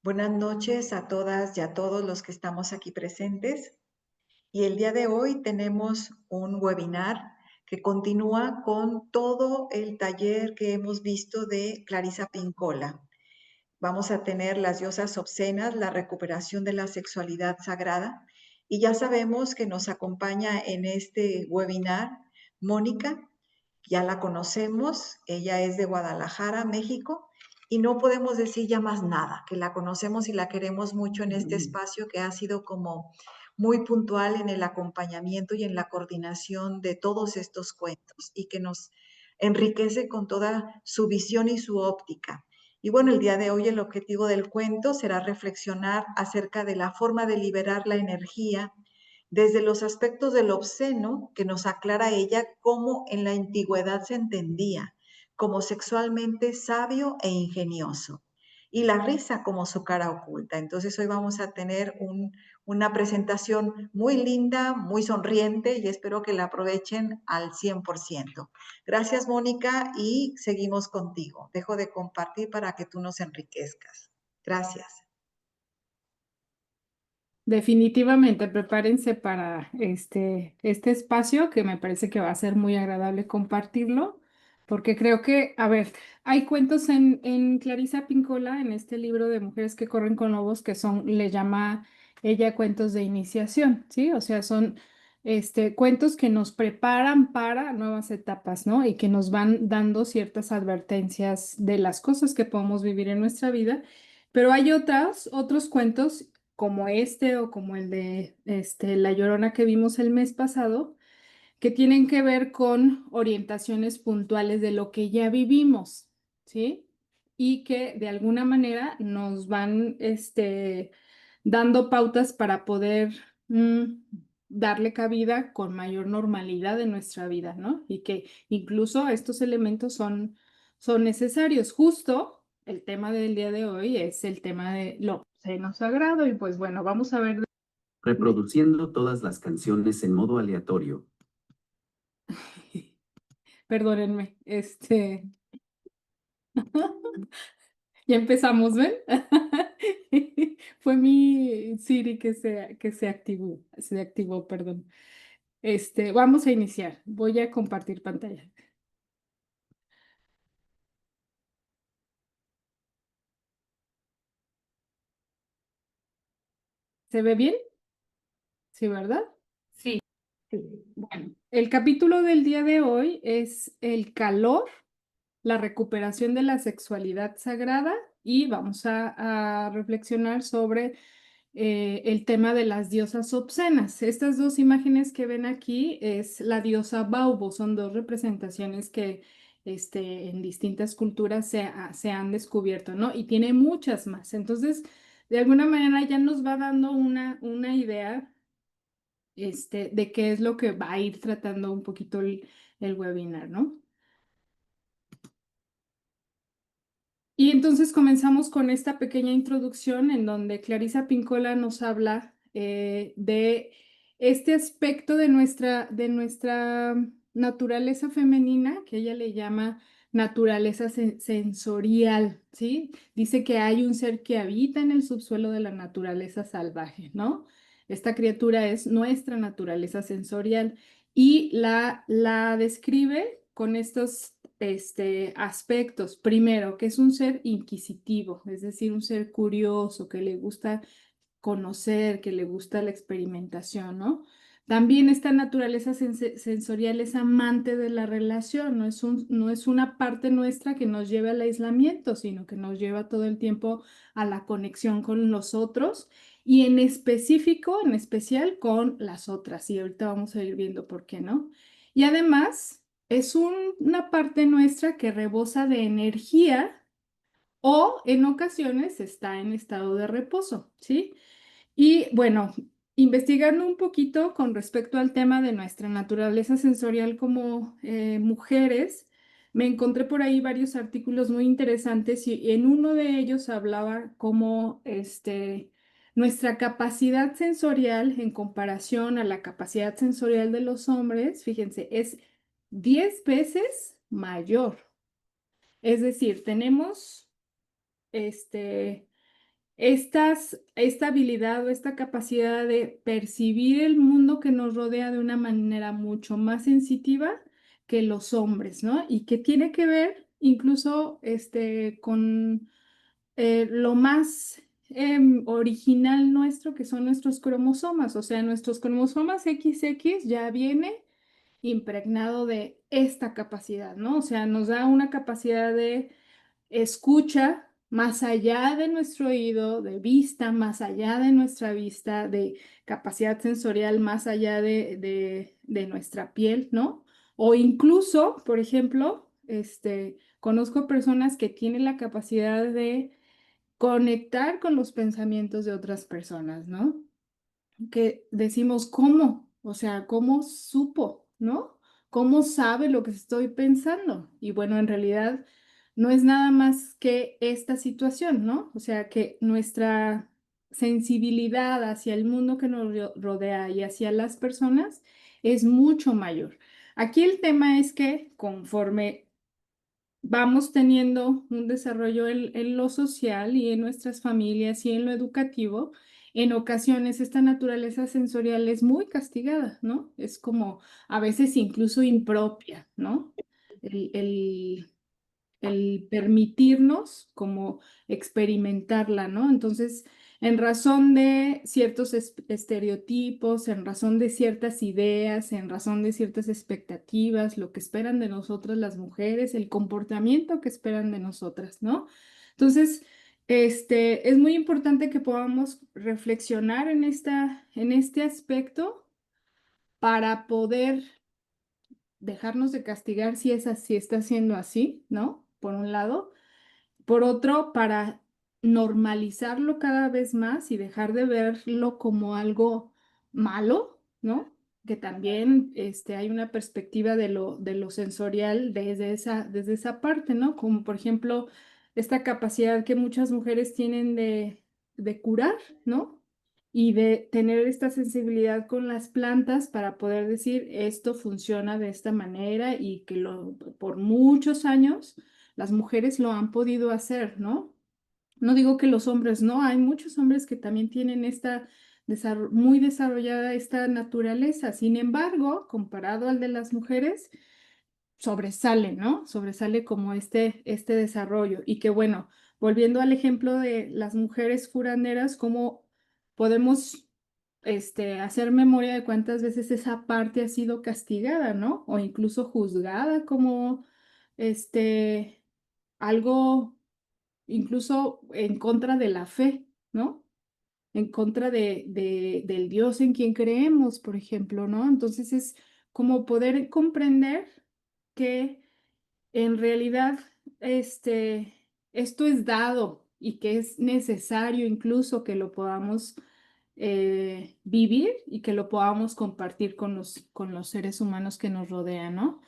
Buenas noches a todas y a todos los que estamos aquí presentes. Y el día de hoy tenemos un webinar que continúa con todo el taller que hemos visto de Clarisa Pincola. Vamos a tener las diosas obscenas, la recuperación de la sexualidad sagrada. Y ya sabemos que nos acompaña en este webinar Mónica. Ya la conocemos, ella es de Guadalajara, México, y no podemos decir ya más nada, que la conocemos y la queremos mucho en este espacio que ha sido como muy puntual en el acompañamiento y en la coordinación de todos estos cuentos y que nos enriquece con toda su visión y su óptica. Y bueno, el día de hoy el objetivo del cuento será reflexionar acerca de la forma de liberar la energía desde los aspectos del obsceno que nos aclara ella cómo en la antigüedad se entendía como sexualmente sabio e ingenioso, y la risa como su cara oculta. Entonces hoy vamos a tener una presentación muy linda, muy sonriente, y espero que la aprovechen al 100%. Gracias, Mónica, y seguimos contigo. Dejo de compartir para que tú nos enriquezcas. Gracias. Definitivamente, prepárense para este espacio que me parece que va a ser muy agradable compartirlo, porque creo que, a ver, hay cuentos en Clarisa Pincola, en este libro de Mujeres que corren con lobos, que son, le llama ella cuentos de iniciación, ¿sí? O sea, son cuentos que nos preparan para nuevas etapas, ¿no? Y que nos van dando ciertas advertencias de las cosas que podemos vivir en nuestra vida. Pero hay otros cuentos como este o como el de La Llorona que vimos el mes pasado, que tienen que ver con orientaciones puntuales de lo que ya vivimos, ¿sí? Y que de alguna manera nos van dando pautas para poder darle cabida con mayor normalidad en nuestra vida, ¿no? Y que incluso estos elementos son necesarios. Justo el tema del día de hoy es el tema de lo seno sagrado y pues bueno, vamos a ver. Reproduciendo todas las canciones en modo aleatorio. Perdónenme, ya empezamos, ¿ven? Fue mi Siri que se activó, perdón. Vamos a iniciar. Voy a compartir pantalla. ¿Se ve bien? Sí, ¿verdad? Sí. Sí. Bueno, el capítulo del día de hoy es el calor, la recuperación de la sexualidad sagrada y vamos a reflexionar sobre el tema de las diosas obscenas. Estas dos imágenes que ven aquí es la diosa Baubo, son dos representaciones que en distintas culturas se han descubierto, ¿no? Y tiene muchas más. Entonces, de alguna manera ya nos va dando una idea de qué es lo que va a ir tratando un poquito el webinar, ¿no? Y entonces comenzamos con esta pequeña introducción en donde Clarisa Pincola nos habla de este aspecto de nuestra naturaleza femenina, que ella le llama naturaleza sensorial, ¿sí? Dice que hay un ser que habita en el subsuelo de la naturaleza salvaje, ¿no? Esta criatura es nuestra naturaleza sensorial y la describe con estos aspectos. Primero, que es un ser inquisitivo, es decir, un ser curioso, que le gusta conocer, que le gusta la experimentación, ¿no? También esta naturaleza sensorial es amante de la relación, no es una parte nuestra que nos lleve al aislamiento, sino que nos lleva todo el tiempo a la conexión con los otros y en específico, en especial con las otras. Y ahorita vamos a ir viendo por qué, ¿no? Y además es una parte nuestra que rebosa de energía o en ocasiones está en estado de reposo, ¿sí? Y bueno, investigando un poquito con respecto al tema de nuestra naturaleza sensorial como mujeres, me encontré por ahí varios artículos muy interesantes y en uno de ellos hablaba cómo nuestra capacidad sensorial en comparación a la capacidad sensorial de los hombres, fíjense, es 10 veces mayor. Es decir, tenemos este esta habilidad o esta capacidad de percibir el mundo que nos rodea de una manera mucho más sensitiva que los hombres, ¿no? Y que tiene que ver incluso con lo más original nuestro, que son nuestros cromosomas. O sea, nuestros cromosomas XX ya viene impregnado de esta capacidad, ¿no? O sea, nos da una capacidad de escucha más allá de nuestro oído, de vista más allá de nuestra vista, de capacidad sensorial más allá de nuestra piel, ¿no? O incluso, por ejemplo, conozco personas que tienen la capacidad de conectar con los pensamientos de otras personas, ¿no? Que decimos, ¿cómo? O sea, ¿cómo supo, no? ¿Cómo sabe lo que estoy pensando? Y bueno, en realidad no es nada más que esta situación, ¿no? O sea, que nuestra sensibilidad hacia el mundo que nos rodea y hacia las personas es mucho mayor. Aquí el tema es que conforme vamos teniendo un desarrollo en lo social y en nuestras familias y en lo educativo, en ocasiones esta naturaleza sensorial es muy castigada, ¿no? Es como a veces incluso impropia, ¿no? El, el- el permitirnos como experimentarla, ¿no? Entonces, en razón de ciertos estereotipos, en razón de ciertas ideas, en razón de ciertas expectativas, lo que esperan de nosotras las mujeres, el comportamiento que esperan de nosotras, ¿no? Entonces, es muy importante que podamos reflexionar en este aspecto para poder dejarnos de castigar si es así, está siendo así, ¿no? Por un lado. Por otro, para normalizarlo cada vez más y dejar de verlo como algo malo, ¿no? Que también hay una perspectiva de lo sensorial desde esa parte, ¿no? Como por ejemplo, esta capacidad que muchas mujeres tienen de curar, ¿no? Y de tener esta sensibilidad con las plantas para poder decir esto funciona de esta manera y que por muchos años las mujeres lo han podido hacer, ¿no? No digo que los hombres no, hay muchos hombres que también tienen muy desarrollada esta naturaleza. Sin embargo, comparado al de las mujeres, sobresale, ¿no? Sobresale como este desarrollo. Y que bueno, volviendo al ejemplo de las mujeres curanderas, cómo podemos hacer memoria de cuántas veces esa parte ha sido castigada, ¿no? O incluso juzgada como este algo incluso en contra de la fe, ¿no? En contra del Dios en quien creemos, por ejemplo, ¿no? Entonces es como poder comprender que en realidad esto es dado y que es necesario incluso que lo podamos vivir y que lo podamos compartir con los seres humanos que nos rodean, ¿no?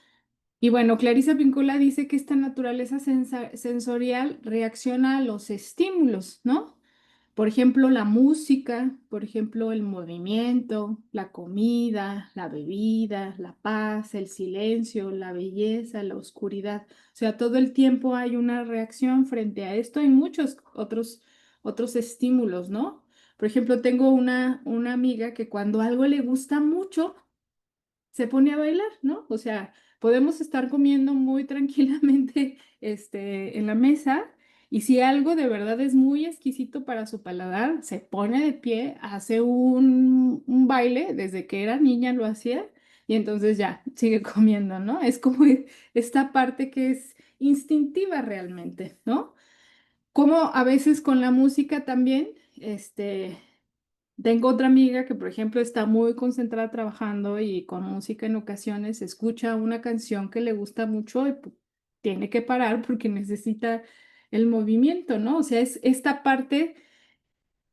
Y bueno, Clarisa Pinkola dice que esta naturaleza sensorial reacciona a los estímulos, ¿no? Por ejemplo, la música, por ejemplo, el movimiento, la comida, la bebida, la paz, el silencio, la belleza, la oscuridad. O sea, todo el tiempo hay una reacción frente a esto y muchos otros estímulos, ¿no? Por ejemplo, tengo una amiga que cuando algo le gusta mucho, se pone a bailar, ¿no? O sea, podemos estar comiendo muy tranquilamente, en la mesa y si algo de verdad es muy exquisito para su paladar, se pone de pie, hace un baile, desde que era niña lo hacía y entonces ya sigue comiendo, ¿no? Es como esta parte que es instintiva realmente, ¿no? Como a veces con la música también, tengo otra amiga que, por ejemplo, está muy concentrada trabajando y con música en ocasiones escucha una canción que le gusta mucho y tiene que parar porque necesita el movimiento, ¿no? O sea, es esta parte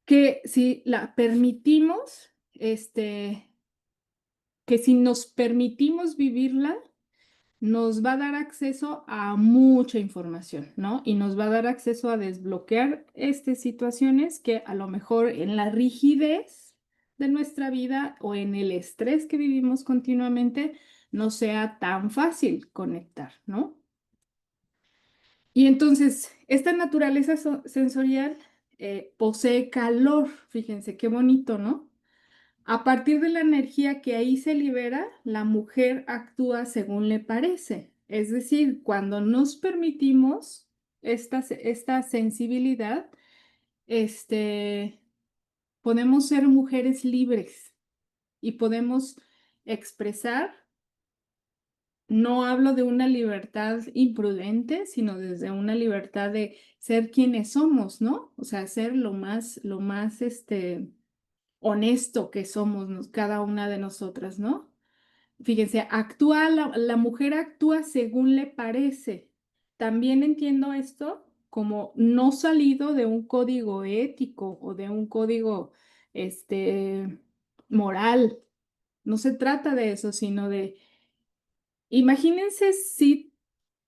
que si la permitimos, que si nos permitimos vivirla, nos va a dar acceso a mucha información, ¿no? Y nos va a dar acceso a desbloquear estas situaciones que a lo mejor en la rigidez de nuestra vida o en el estrés que vivimos continuamente no sea tan fácil conectar, ¿no? Y entonces, esta naturaleza sensorial posee calor. Fíjense qué bonito, ¿no? A partir de la energía que ahí se libera, la mujer actúa según le parece. Es decir, cuando nos permitimos esta sensibilidad, este, podemos ser mujeres libres y podemos expresar. No hablo de una libertad imprudente, sino desde una libertad de ser quienes somos, ¿no? O sea, ser lo más honesto que somos cada una de nosotras, ¿no? Fíjense, la mujer actúa según le parece. También entiendo esto como no salido de un código ético o de un código, moral. No se trata de eso, sino de, imagínense si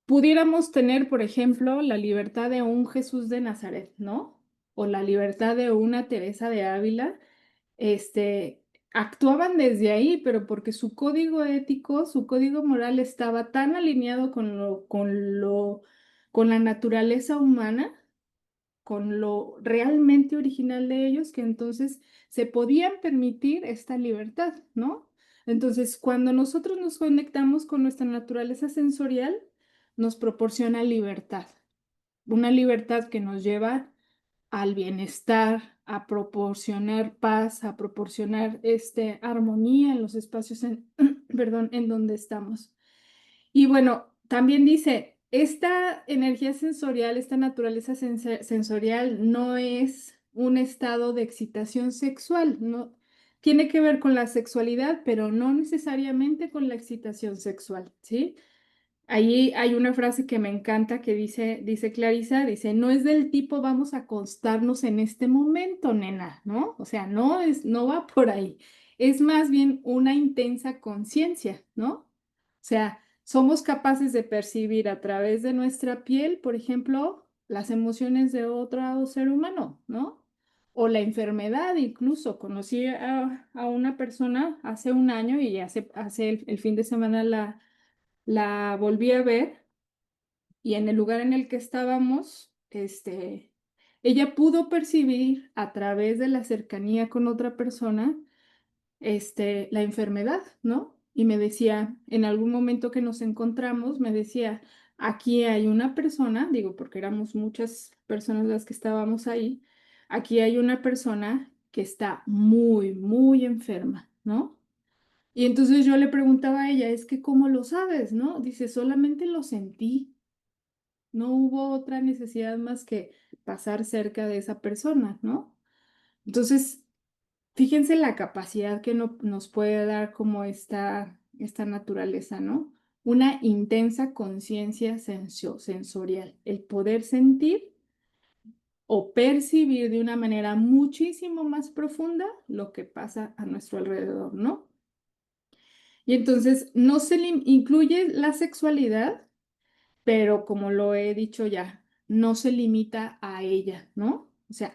pudiéramos tener, por ejemplo, la libertad de un Jesús de Nazaret, ¿no? O la libertad de una Teresa de Ávila, este, actuaban desde ahí, pero porque su código ético, su código moral estaba tan alineado con la naturaleza humana, con lo realmente original de ellos, que entonces se podían permitir esta libertad, ¿no? Entonces, cuando nosotros nos conectamos con nuestra naturaleza sensorial, nos proporciona libertad, una libertad que nos lleva al bienestar, a proporcionar paz, a proporcionar armonía en los espacios perdón, en donde estamos. Y bueno, también dice, esta energía sensorial, esta naturaleza sensorial no es un estado de excitación sexual, no tiene que ver con la sexualidad, pero no necesariamente con la excitación sexual, ¿sí? Ahí hay una frase que me encanta que dice Clarisa, dice, no es del tipo vamos a acostarnos en este momento, nena, ¿no? O sea, no va por ahí. Es más bien una intensa conciencia, ¿no? O sea, somos capaces de percibir a través de nuestra piel, por ejemplo, las emociones de otro ser humano, ¿no? O la enfermedad, incluso. Conocí a una persona hace un año y hace el fin de semana la volví a ver y en el lugar en el que estábamos, ella pudo percibir a través de la cercanía con otra persona, la enfermedad, ¿no? Y me decía, en algún momento que nos encontramos, me decía, aquí hay una persona, digo, porque éramos muchas personas las que estábamos ahí, aquí hay una persona que está muy, muy enferma, ¿no? Y entonces yo le preguntaba a ella, es que ¿cómo lo sabes, no? Dice, solamente lo sentí. No hubo otra necesidad más que pasar cerca de esa persona, ¿no? Entonces, fíjense la capacidad que nos puede dar como esta naturaleza, ¿no? Una intensa conciencia sensorial, el poder sentir o percibir de una manera muchísimo más profunda lo que pasa a nuestro alrededor, ¿no? Y entonces no incluye la sexualidad, pero como lo he dicho ya, no se limita a ella, ¿no? O sea,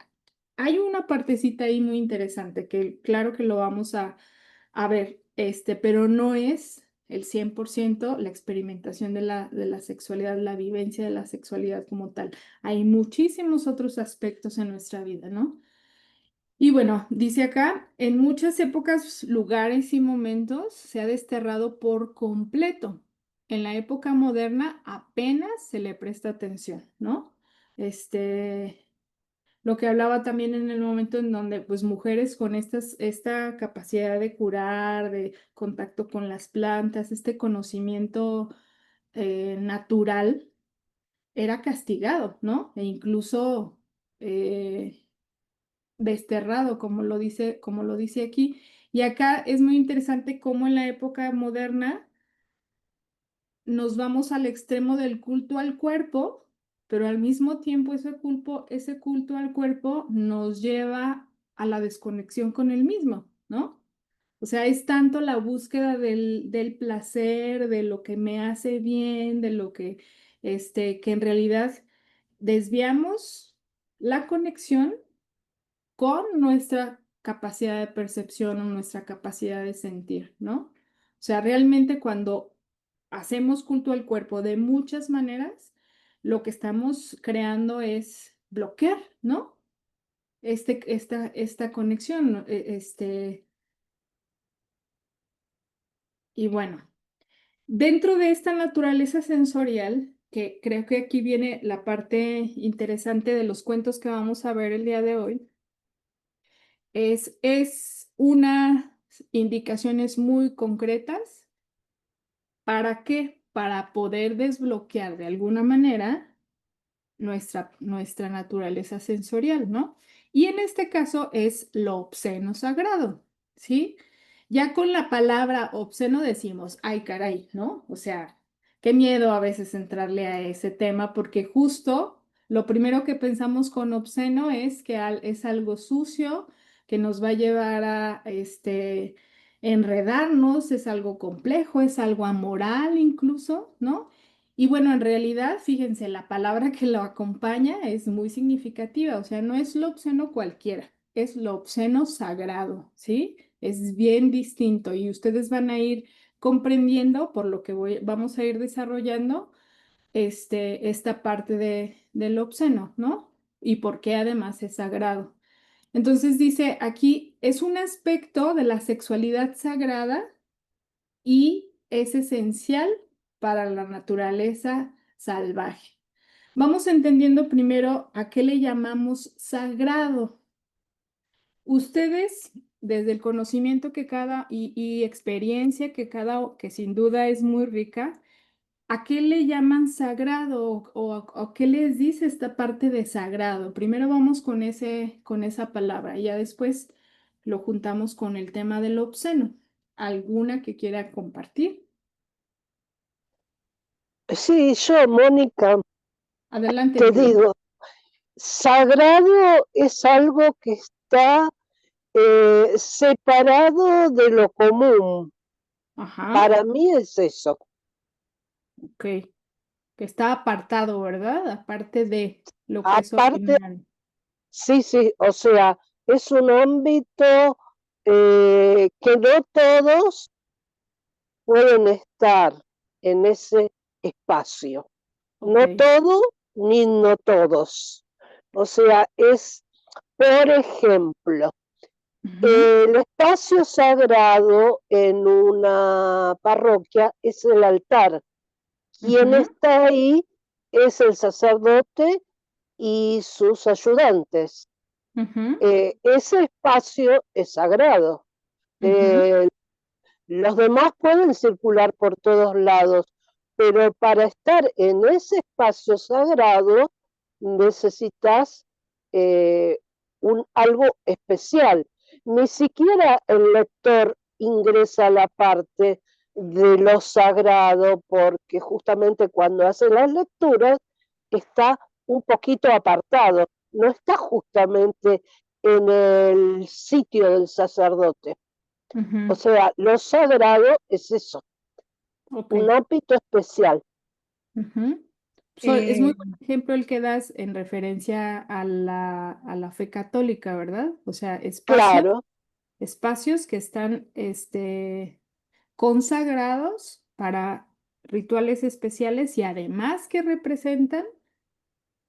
hay una partecita ahí muy interesante que claro que lo vamos a ver, pero no es el 100% la experimentación de la sexualidad, la vivencia de la sexualidad como tal. Hay muchísimos otros aspectos en nuestra vida, ¿no? Y bueno, dice acá, en muchas épocas, lugares y momentos se ha desterrado por completo. En la época moderna apenas se le presta atención, ¿no? Este, lo que hablaba también en el momento en donde, pues, mujeres con esta capacidad de curar, de contacto con las plantas, este conocimiento natural, era castigado, ¿no? E incluso desterrado, como lo dice aquí. Y acá es muy interesante cómo en la época moderna nos vamos al extremo del culto al cuerpo, pero al mismo tiempo ese culto al cuerpo nos lleva a la desconexión con el mismo, ¿no? O sea, es tanto la búsqueda del placer, de lo que me hace bien, de lo que en realidad desviamos la conexión con nuestra capacidad de percepción o nuestra capacidad de sentir, ¿no? O sea, realmente cuando hacemos culto al cuerpo de muchas maneras, lo que estamos creando es bloquear, ¿no? esta conexión. Y bueno, dentro de esta naturaleza sensorial, que creo que aquí viene la parte interesante de los cuentos que vamos a ver el día de hoy, es unas indicaciones muy concretas. ¿Para qué? Para poder desbloquear de alguna manera nuestra naturaleza sensorial, ¿no? Y en este caso es lo obsceno sagrado, ¿sí? Ya con la palabra obsceno decimos, ay, caray, ¿no? O sea, qué miedo a veces entrarle a ese tema porque justo lo primero que pensamos con obsceno es que es algo sucio que nos va a llevar a enredarnos, es algo complejo, es algo amoral incluso, ¿no? Y bueno, en realidad, fíjense, la palabra que lo acompaña es muy significativa, o sea, no es lo obsceno cualquiera, es lo obsceno sagrado, ¿sí? Es bien distinto y ustedes van a ir comprendiendo por lo que vamos a ir desarrollando esta parte del obsceno, ¿no? Y por qué además es sagrado. Entonces dice aquí, es un aspecto de la sexualidad sagrada y es esencial para la naturaleza salvaje. Vamos entendiendo primero a qué le llamamos sagrado. Ustedes, desde el conocimiento que y experiencia que sin duda es muy rica, ¿a qué le llaman sagrado o qué les dice esta parte de sagrado? Primero vamos con esa palabra y ya después lo juntamos con el tema del obsceno. ¿Alguna que quiera compartir? Sí, yo, Mónica, Adelante, te Lili. digo, sagrado es algo que está separado de lo común. Ajá, Para mí es eso. ok. Que está apartado, ¿verdad? Aparte de lo que es Aparte, ordinario. sí, o sea, es un ámbito que no todos pueden estar en ese espacio. Ok. No todo ni no todos. O sea, es, por ejemplo, Ujú, el espacio sagrado en una parroquia es el altar. Quien ujú, está ahí es el sacerdote y sus ayudantes. ujú, Ese espacio es sagrado. ujú, Eh, los demás pueden circular por todos lados, pero para estar en ese espacio sagrado necesitas eh, algo especial. Ni siquiera el lector ingresa a la parte de lo sagrado, porque justamente cuando hace las lecturas está un poquito apartado, no está justamente en el sitio del sacerdote. O ujú. sea, lo sagrado es eso, Ok. un ámbito especial. Ujú. Es muy Eh, buen ejemplo el que das en referencia a la fe católica, ¿verdad? O sea, Claro, espacios que están consagrados para rituales especiales y además que representan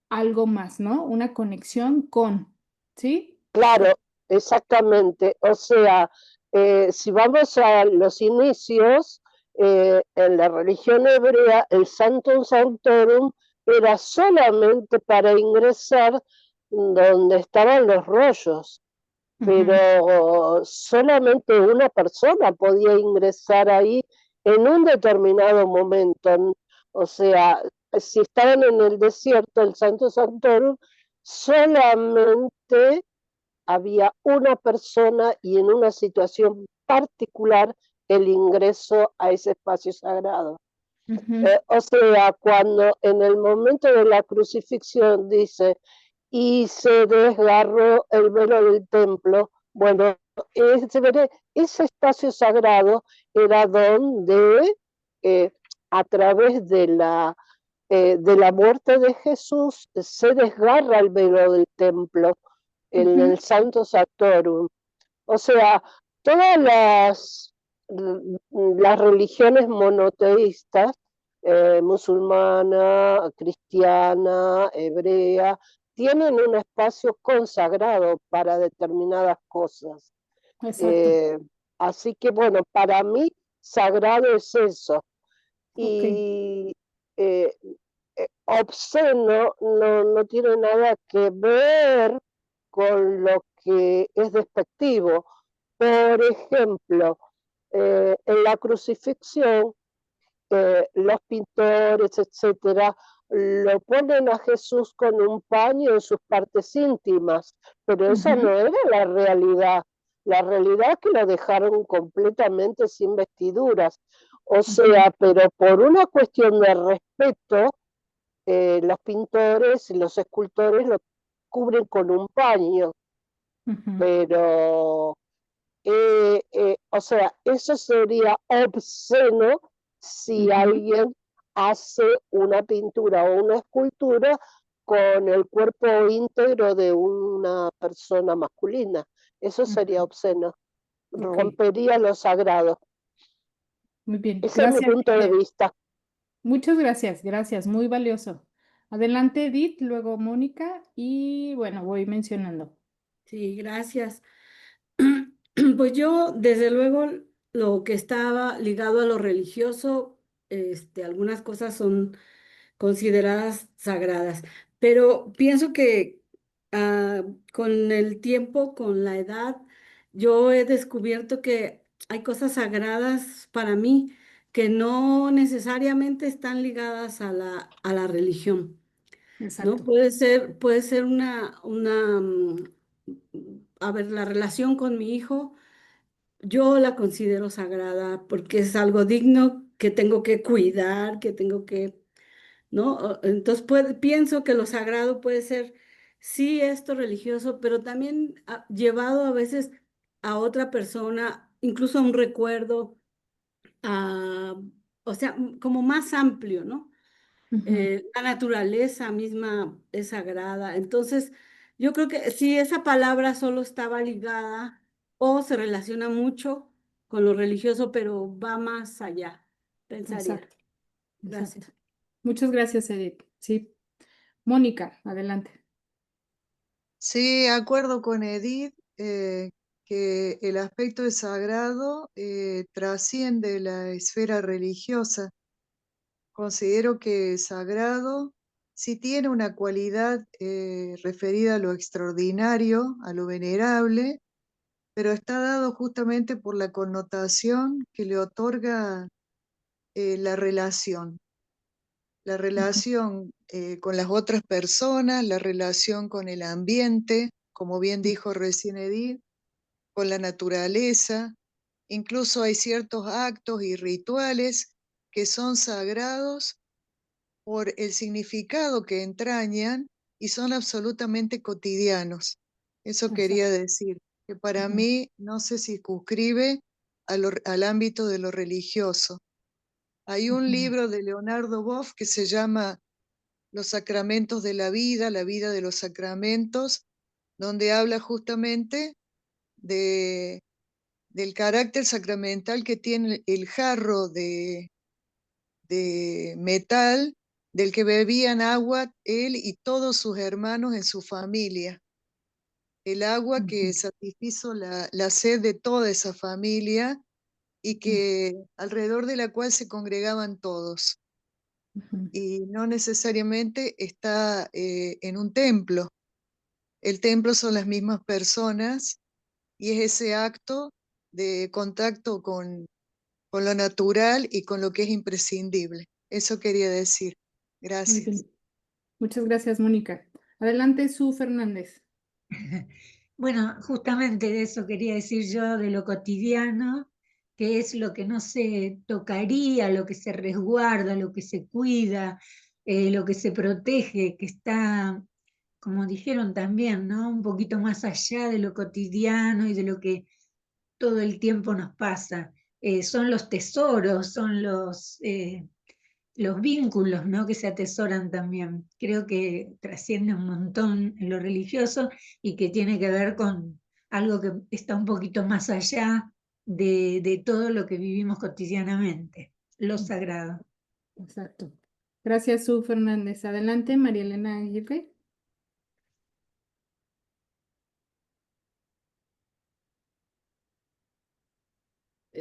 algo más, ¿no? Una conexión con, ¿sí? claro, exactamente. O sea, si vamos a los inicios, en la religión hebrea, el Sanctum Sanctorum era solamente para ingresar donde estaban los rollos, Ujú, pero solamente una persona podía ingresar ahí en un determinado momento. O sea, si estaban en el desierto, el Santo Santorum, solamente había una persona y en una situación particular el ingreso a ese espacio sagrado. ujú, O sea, cuando en el momento de la crucifixión dice, y se desgarró el velo del templo. Bueno, ese espacio sagrado era donde, eh, a través de la muerte de Jesús, se desgarra el velo del templo en ujú, el Santo Sanctorum. O sea, todas las religiones monoteístas, musulmana, cristiana, hebrea, tienen un espacio consagrado para determinadas cosas. Exacto. Así que bueno, para mí sagrado es eso. Ok. Y obsceno no tiene nada que ver con lo que es despectivo. Por ejemplo, en la crucifixión, los pintores, etcétera, lo ponen a Jesús con un paño en sus partes íntimas, pero esa no era la realidad. La realidad es que lo dejaron completamente sin vestiduras. O sea, pero por una cuestión de respeto, los pintores y los escultores lo cubren con un paño, pero, o sea, eso sería obsceno si alguien hace una pintura o una escultura con el cuerpo íntegro de una persona masculina. Eso sería obsceno, Ok. rompería lo sagrado. Muy bien. Ese es mi Gracias. punto de vista. Muchas gracias, gracias, muy valioso. Adelante, Edith, luego Mónica y bueno, voy mencionando. Sí, gracias. Pues yo, desde luego, lo que estaba ligado a lo religioso, algunas cosas son consideradas sagradas, pero pienso que con el tiempo, con la edad, yo he descubierto que hay cosas sagradas para mí que no necesariamente están ligadas a la religión. ¿No? Exacto. Puede ser a ver, la relación con mi hijo, yo la considero sagrada porque es algo digno que tengo que cuidar, que tengo que, ¿no? Entonces pienso que lo sagrado puede ser, sí, esto religioso, pero también llevado a veces a otra persona, incluso a un recuerdo, a, o sea, como más amplio, ¿no? La naturaleza misma es sagrada. Entonces, yo creo que si esa palabra solo estaba ligada o se relaciona mucho con lo religioso, pero va más allá, pensaría. Exacto, Gracias. exacto. Muchas gracias, Edith. Sí. Mónica, adelante. Sí, acuerdo con Edith, que el aspecto de sagrado trasciende la esfera religiosa. Considero que sagrado sí tiene una cualidad referida a lo extraordinario, a lo venerable, pero está dado justamente por la connotación que le otorga la relación. La relación con las otras personas, la relación con el ambiente, como bien dijo recién Edith, con la naturaleza. Incluso hay ciertos actos y rituales que son sagrados por el significado que entrañan y son absolutamente cotidianos. Eso quería decir, que para mí no se circunscribe al ámbito de lo religioso. Hay un libro de Leonardo Boff que se llama Los sacramentos de la vida de los sacramentos, donde habla justamente de, del carácter sacramental que tiene el jarro de metal del que bebían agua él y todos sus hermanos en su familia. El agua que satisfizo la sed de toda esa familia y que alrededor de la cual se congregaban todos. Y no necesariamente está en un templo. El templo son las mismas personas y es ese acto de contacto con lo natural y con lo que es imprescindible. Eso quería decir. Muy Gracias. bien. Muchas gracias, Mónica. Adelante, Su Fernández. Bueno, justamente de eso quería decir yo, de lo cotidiano, que es lo que no se tocaría, lo que se resguarda, lo que se cuida, lo que se protege, que está, como dijeron también, ¿no? Un poquito más allá de lo cotidiano y de lo que todo el tiempo nos pasa. Son los tesoros, son los vínculos, ¿no? Que se atesoran también. Creo que trasciende un montón en lo religioso y que tiene que ver con algo que está un poquito más allá de todo lo que vivimos cotidianamente, lo sagrado. Exacto. Gracias, Su Fernández. Adelante, María Elena Aguirre.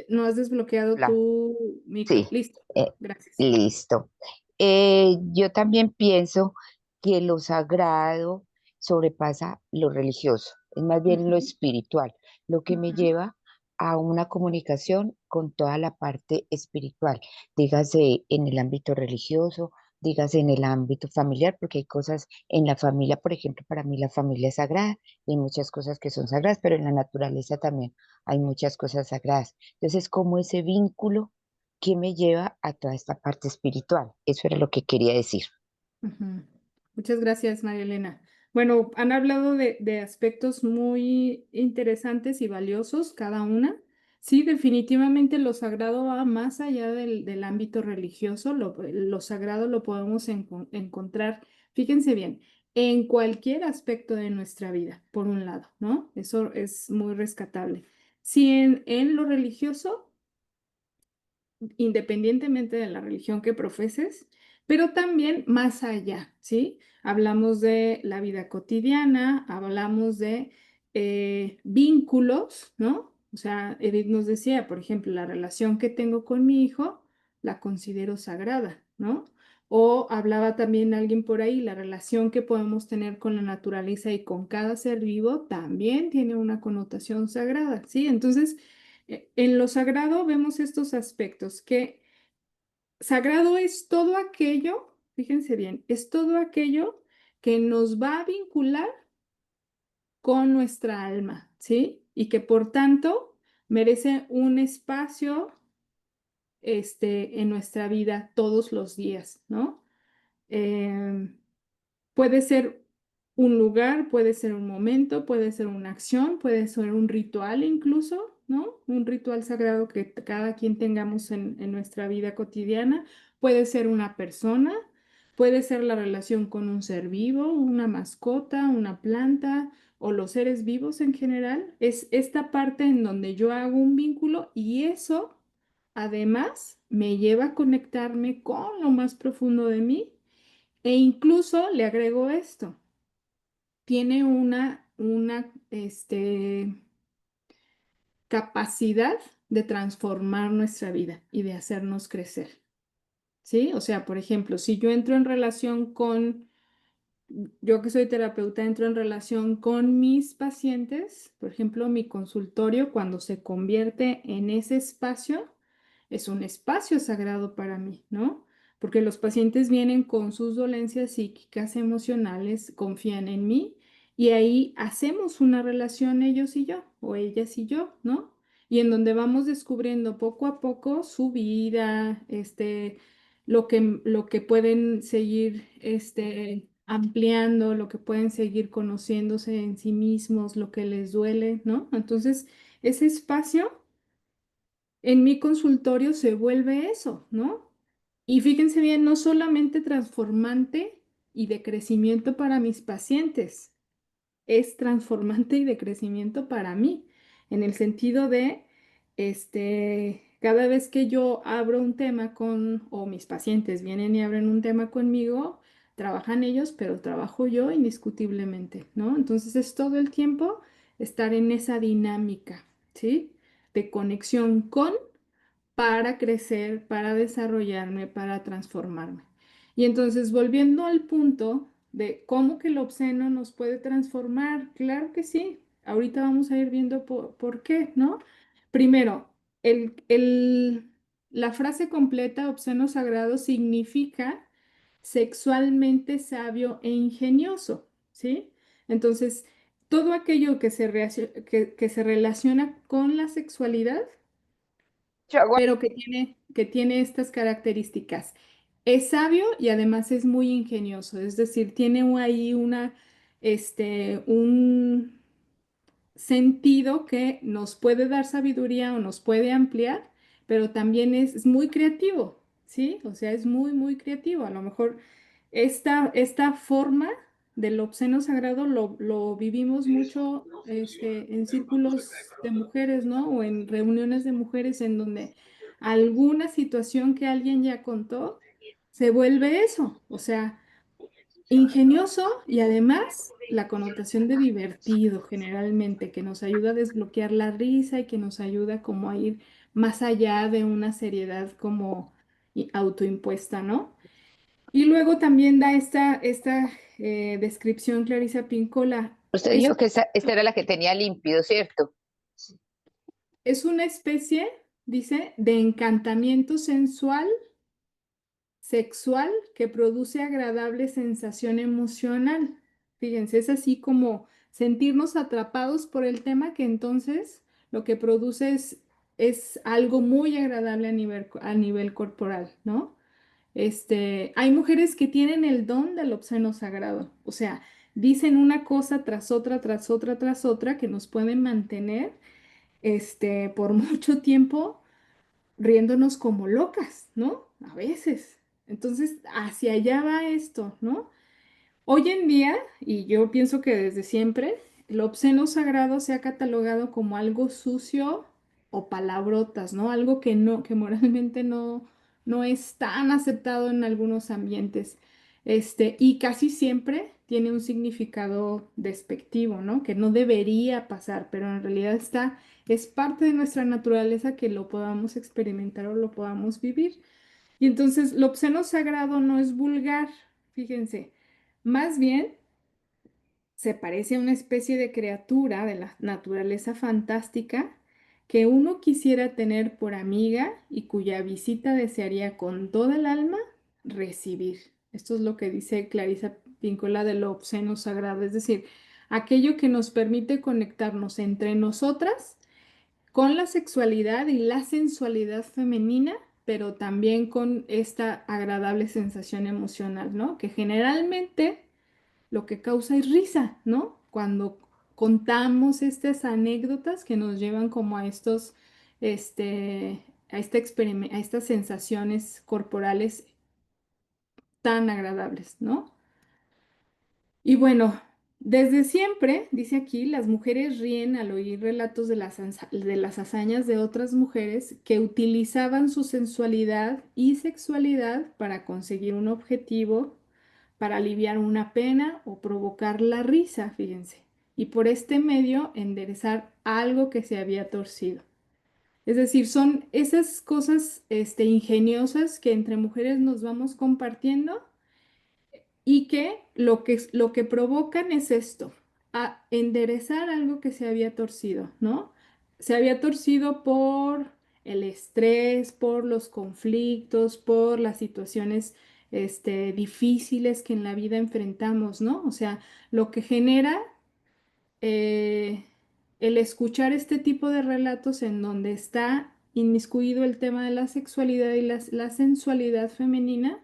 No has desbloqueado La, tu micro. sí, Listo. eh, Gracias. listo. Yo también pienso que lo sagrado sobrepasa lo religioso, es más bien lo Ujú, espiritual, lo que me ujú, lleva a una comunicación con toda la parte espiritual, dígase en el ámbito religioso, dígase en el ámbito familiar, porque hay cosas en la familia, por ejemplo, para mí la familia es sagrada y hay muchas cosas que son sagradas, pero en la naturaleza también hay muchas cosas sagradas. Entonces, como ese vínculo que me lleva a toda esta parte espiritual. Eso era lo que quería decir. ujú. Muchas gracias, María Elena. Bueno, han hablado de aspectos muy interesantes y valiosos cada una. Sí, definitivamente lo sagrado va más allá del ámbito religioso. Lo sagrado lo podemos encontrar, fíjense bien, en cualquier aspecto de nuestra vida, por un lado, ¿no? Eso es muy rescatable. Si en lo religioso independientemente de la religión que profeses, pero también más allá, ¿sí? Hablamos de la vida cotidiana, hablamos de vínculos, ¿no? O sea, Edith nos decía, por ejemplo, la relación que tengo con mi hijo, la considero sagrada, ¿no? O hablaba también alguien por ahí, la relación que podemos tener con la naturaleza y con cada ser vivo también tiene una connotación sagrada, ¿sí? Entonces, en lo sagrado vemos estos aspectos, que sagrado es todo aquello, fíjense bien, es todo aquello que nos va a vincular con nuestra alma, ¿sí? Y que por tanto merece un espacio en nuestra vida todos los días, ¿no? Em, Puede ser un lugar, puede ser un momento, puede ser una acción, puede ser un ritual incluso, ¿no? Un ritual sagrado que cada quien tengamos en nuestra vida cotidiana. Puede ser una persona, puede ser la relación con un ser vivo, una mascota, una planta o los seres vivos en general. Es esta parte en donde yo hago un vínculo y eso además me lleva a conectarme con lo más profundo de mí e incluso le agrego esto, tiene una capacidad de transformar nuestra vida y de hacernos crecer, ¿sí? O sea, por ejemplo, si yo entro en relación con, yo que soy terapeuta, entro en relación con mis pacientes, por ejemplo, mi consultorio, cuando se convierte en ese espacio, es un espacio sagrado para mí, ¿no? Porque los pacientes vienen con sus dolencias psíquicas, emocionales, confían en mí y ahí hacemos una relación ellos y yo, o ellas y yo, ¿no? Y en donde vamos descubriendo poco a poco su vida, lo que pueden seguir, ampliando, lo que pueden seguir conociéndose en sí mismos, lo que les duele, ¿no? Entonces, ese espacio en mi consultorio se vuelve eso, ¿no? Y fíjense bien, no solamente transformante y de crecimiento para mis pacientes, es transformante y de crecimiento para mí, en el sentido de, cada vez que yo abro un tema o mis pacientes vienen y abren un tema conmigo, trabajan ellos, pero trabajo yo indiscutiblemente, ¿no? Entonces es todo el tiempo estar en esa dinámica, ¿sí? De conexión con para crecer, para desarrollarme, para transformarme. Y entonces, volviendo al punto de cómo que el obsceno nos puede transformar, claro que sí. Ahorita vamos a ir viendo por qué, ¿no? Primero, la frase completa, obsceno sagrado, significa sexualmente sabio e ingenioso, ¿sí? Entonces, todo aquello que se relaciona con la sexualidad pero que tiene estas características. Es sabio y además es muy ingenioso, es decir, tiene ahí un sentido que nos puede dar sabiduría o nos puede ampliar, pero también es muy creativo, ¿sí? O sea, es muy, muy creativo. A lo mejor esta forma del obsceno sagrado lo vivimos mucho en círculos de mujeres, ¿no? O en reuniones de mujeres en donde alguna situación que alguien ya contó se vuelve eso, o sea, ingenioso y además la connotación de divertido generalmente, que nos ayuda a desbloquear la risa y que nos ayuda como a ir más allá de una seriedad como autoimpuesta, ¿no? Y luego también da esta descripción Clarisa Pincola. Usted dijo que esta era la que tenía límpido, ¿cierto? Es una especie, dice, de encantamiento sensual, sexual, que produce agradable sensación emocional. Fíjense, es así como sentirnos atrapados por el tema que entonces lo que produce es algo muy agradable a nivel corporal, ¿no? Hay mujeres que tienen el don del obsceno sagrado, o sea, dicen una cosa tras otra, tras otra, tras otra, que nos pueden mantener, por mucho tiempo riéndonos como locas, ¿no? A veces. Entonces, hacia allá va esto, ¿no? Hoy en día, y yo pienso que desde siempre, el obsceno sagrado se ha catalogado como algo sucio o palabrotas, ¿no? Algo que no, que moralmente no es tan aceptado en algunos ambientes. Y casi siempre tiene un significado despectivo, ¿no? Que no debería pasar, pero en realidad es parte de nuestra naturaleza que lo podamos experimentar o lo podamos vivir. Y entonces, lo obsceno sagrado no es vulgar, fíjense. Más bien, se parece a una especie de criatura de la naturaleza fantástica que uno quisiera tener por amiga y cuya visita desearía con toda el alma recibir. Esto es lo que dice Clarisa Pincola de lo obsceno sagrado, es decir, aquello que nos permite conectarnos entre nosotras con la sexualidad y la sensualidad femenina, pero también con esta agradable sensación emocional, ¿no? Que generalmente lo que causa es risa, ¿no? Cuando contamos estas anécdotas que nos llevan como a a estas sensaciones corporales tan agradables, ¿no? Y bueno, desde siempre, dice aquí, las mujeres ríen al oír relatos de las hazañas de otras mujeres que utilizaban su sensualidad y sexualidad para conseguir un objetivo, para aliviar una pena o provocar la risa, fíjense, y por este medio enderezar algo que se había torcido. Es decir, son esas cosas, ingeniosas que entre mujeres nos vamos compartiendo y que lo que provocan es esto, a enderezar algo que se había torcido, ¿no? Se había torcido por el estrés, por los conflictos, por las situaciones, difíciles que en la vida enfrentamos, ¿no? O sea, lo que genera eh, el escuchar este tipo de relatos en donde está inmiscuido el tema de la sexualidad y la sensualidad femenina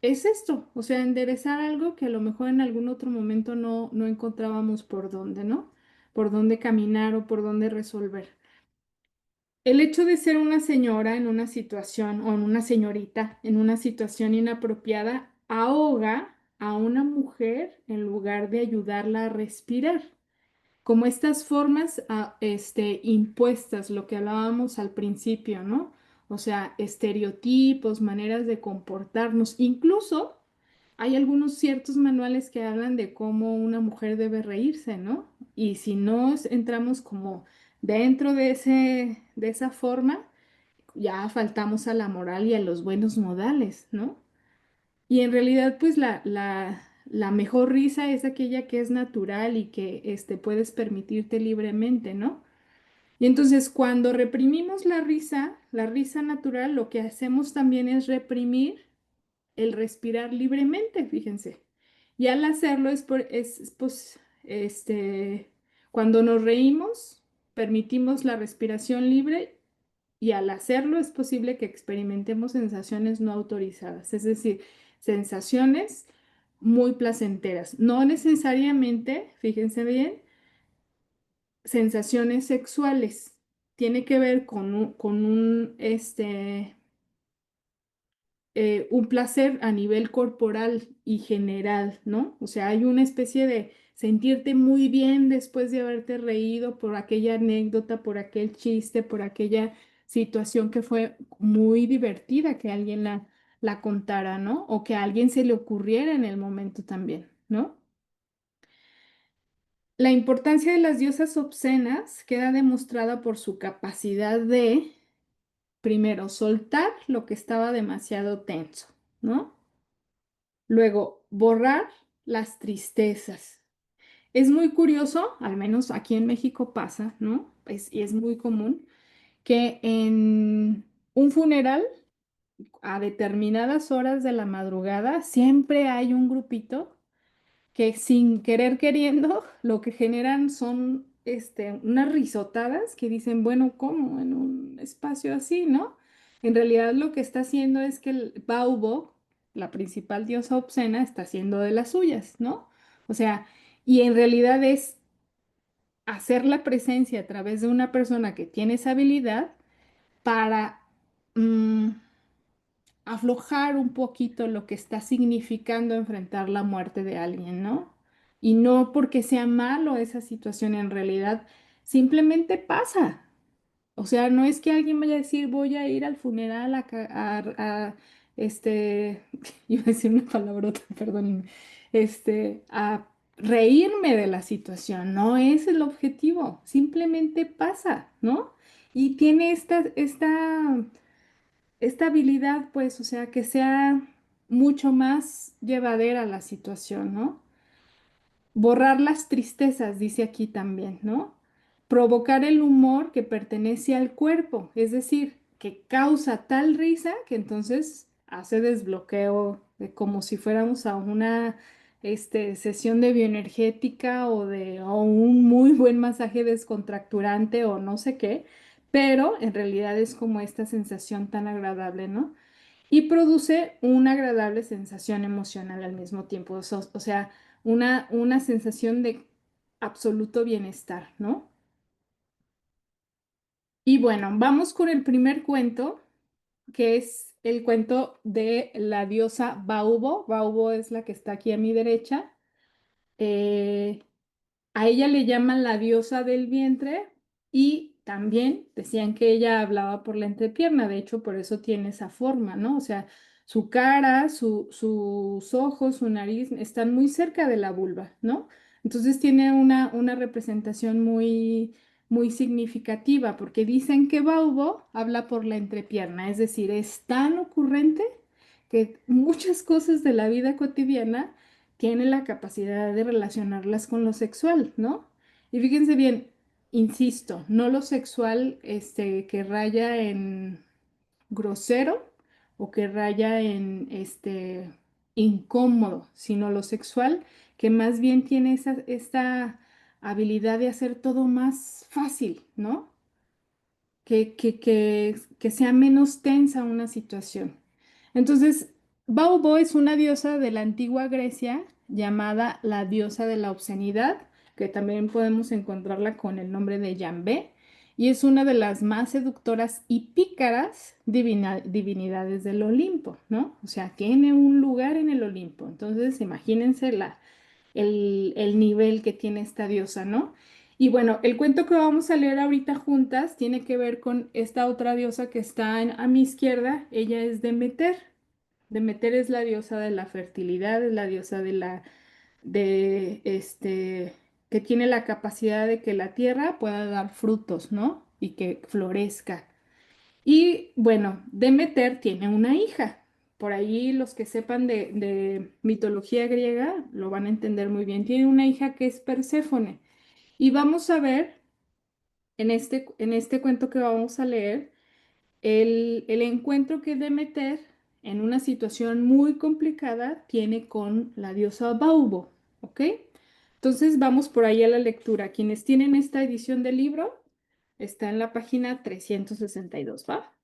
es esto, o sea, enderezar algo que a lo mejor en algún otro momento no encontrábamos por dónde, ¿no? Por dónde caminar o por dónde resolver. El hecho de ser una señora en una situación o en una señorita en una situación inapropiada ahoga a una mujer en lugar de ayudarla a respirar. Como estas formas impuestas, lo que hablábamos al principio, ¿no? O sea, estereotipos, maneras de comportarnos, incluso hay algunos ciertos manuales que hablan de cómo una mujer debe reírse, ¿no? Y si no entramos como dentro de esa forma, ya faltamos a la moral y a los buenos modales, ¿no? Y en realidad, pues la mejor risa es aquella que es natural y que puedes permitirte libremente, ¿no? Y entonces cuando reprimimos la risa natural, lo que hacemos también es reprimir el respirar libremente, fíjense. Y al hacerlo pues, cuando nos reímos, permitimos la respiración libre y al hacerlo es posible que experimentemos sensaciones no autorizadas, es decir, sensaciones muy placenteras. No necesariamente, fíjense bien, sensaciones sexuales. Tiene que ver un placer a nivel corporal y general, ¿no? O sea, hay una especie de sentirte muy bien después de haberte reído por aquella anécdota, por aquel chiste, por aquella situación que fue muy divertida que alguien la contara, ¿no? O que a alguien se le ocurriera en el momento también, ¿no? La importancia de las diosas obscenas queda demostrada por su capacidad de primero, soltar lo que estaba demasiado tenso, ¿no? Luego, borrar las tristezas. Es muy curioso, al menos aquí en México pasa, ¿no? Y es muy común que en un funeral a determinadas horas de la madrugada siempre hay un grupito que sin querer queriendo lo que generan son unas risotadas que dicen, bueno, ¿cómo? En un espacio así, ¿no? En realidad lo que está haciendo es que el Baubo, la principal diosa obscena, está haciendo de las suyas, ¿no? O sea, y en realidad es hacer la presencia a través de una persona que tiene esa habilidad para mm, aflojar un poquito lo que está significando enfrentar la muerte de alguien, ¿no? Y no porque sea malo esa situación, en realidad simplemente pasa. O sea, no es que alguien vaya a decir, voy a ir al funeral iba a decir una palabrota, perdón, a reírme de la situación. No es el objetivo, simplemente pasa, ¿no? Y tiene esta habilidad, pues, o sea, que sea mucho más llevadera la situación, ¿no? Borrar las tristezas, dice aquí también, ¿no? Provocar el humor que pertenece al cuerpo, es decir, que causa tal risa que entonces hace desbloqueo de como si fuéramos a una sesión de bioenergética o un muy buen masaje descontracturante o no sé qué, pero en realidad es como esta sensación tan agradable, ¿no? Y produce una agradable sensación emocional al mismo tiempo, o sea, una sensación de absoluto bienestar, ¿no? Y bueno, vamos con el primer cuento, que es el cuento de la diosa Baubo. Baubo es la que está aquí a mi derecha. Eh, A ella le llaman la diosa del vientre y también decían que ella hablaba por la entrepierna, de hecho por eso tiene esa forma, ¿no? O sea, su cara, sus ojos, su nariz están muy cerca de la vulva, ¿no? Entonces tiene una representación muy significativa porque dicen que Baubo habla por la entrepierna, es decir, es tan ocurrente que muchas cosas de la vida cotidiana tiene la capacidad de relacionarlas con lo sexual, ¿no? Y fíjense bien, insisto, no lo sexual que raya en grosero o que raya en incómodo, sino lo sexual que más bien tiene esta habilidad de hacer todo más fácil, ¿no? Que sea menos tensa una situación. Entonces, Baubo es una diosa de la antigua Grecia llamada la diosa de la obscenidad, que también podemos encontrarla con el nombre de Yambé, y es una de las más seductoras y pícaras divinidades del Olimpo, ¿no? O sea, tiene un lugar en el Olimpo. Entonces, imagínense el nivel que tiene esta diosa, ¿no? Y bueno, el cuento que vamos a leer ahorita juntas tiene que ver con esta otra diosa que está a mi izquierda. Ella es Demeter. Demeter es la diosa de la fertilidad, es la diosa que tiene la capacidad de que la tierra pueda dar frutos, ¿no? Y que florezca. Y bueno, Demeter tiene una hija. Por ahí los que sepan de mitología griega lo van a entender muy bien. Tiene una hija que es Perséfone. Y vamos a ver en este cuento que vamos a leer el encuentro que Demeter en una situación muy complicada tiene con la diosa Baubo. ¿Ok? Entonces vamos por ahí a la lectura. Quienes tienen esta edición del libro está en la página 362, ¿va?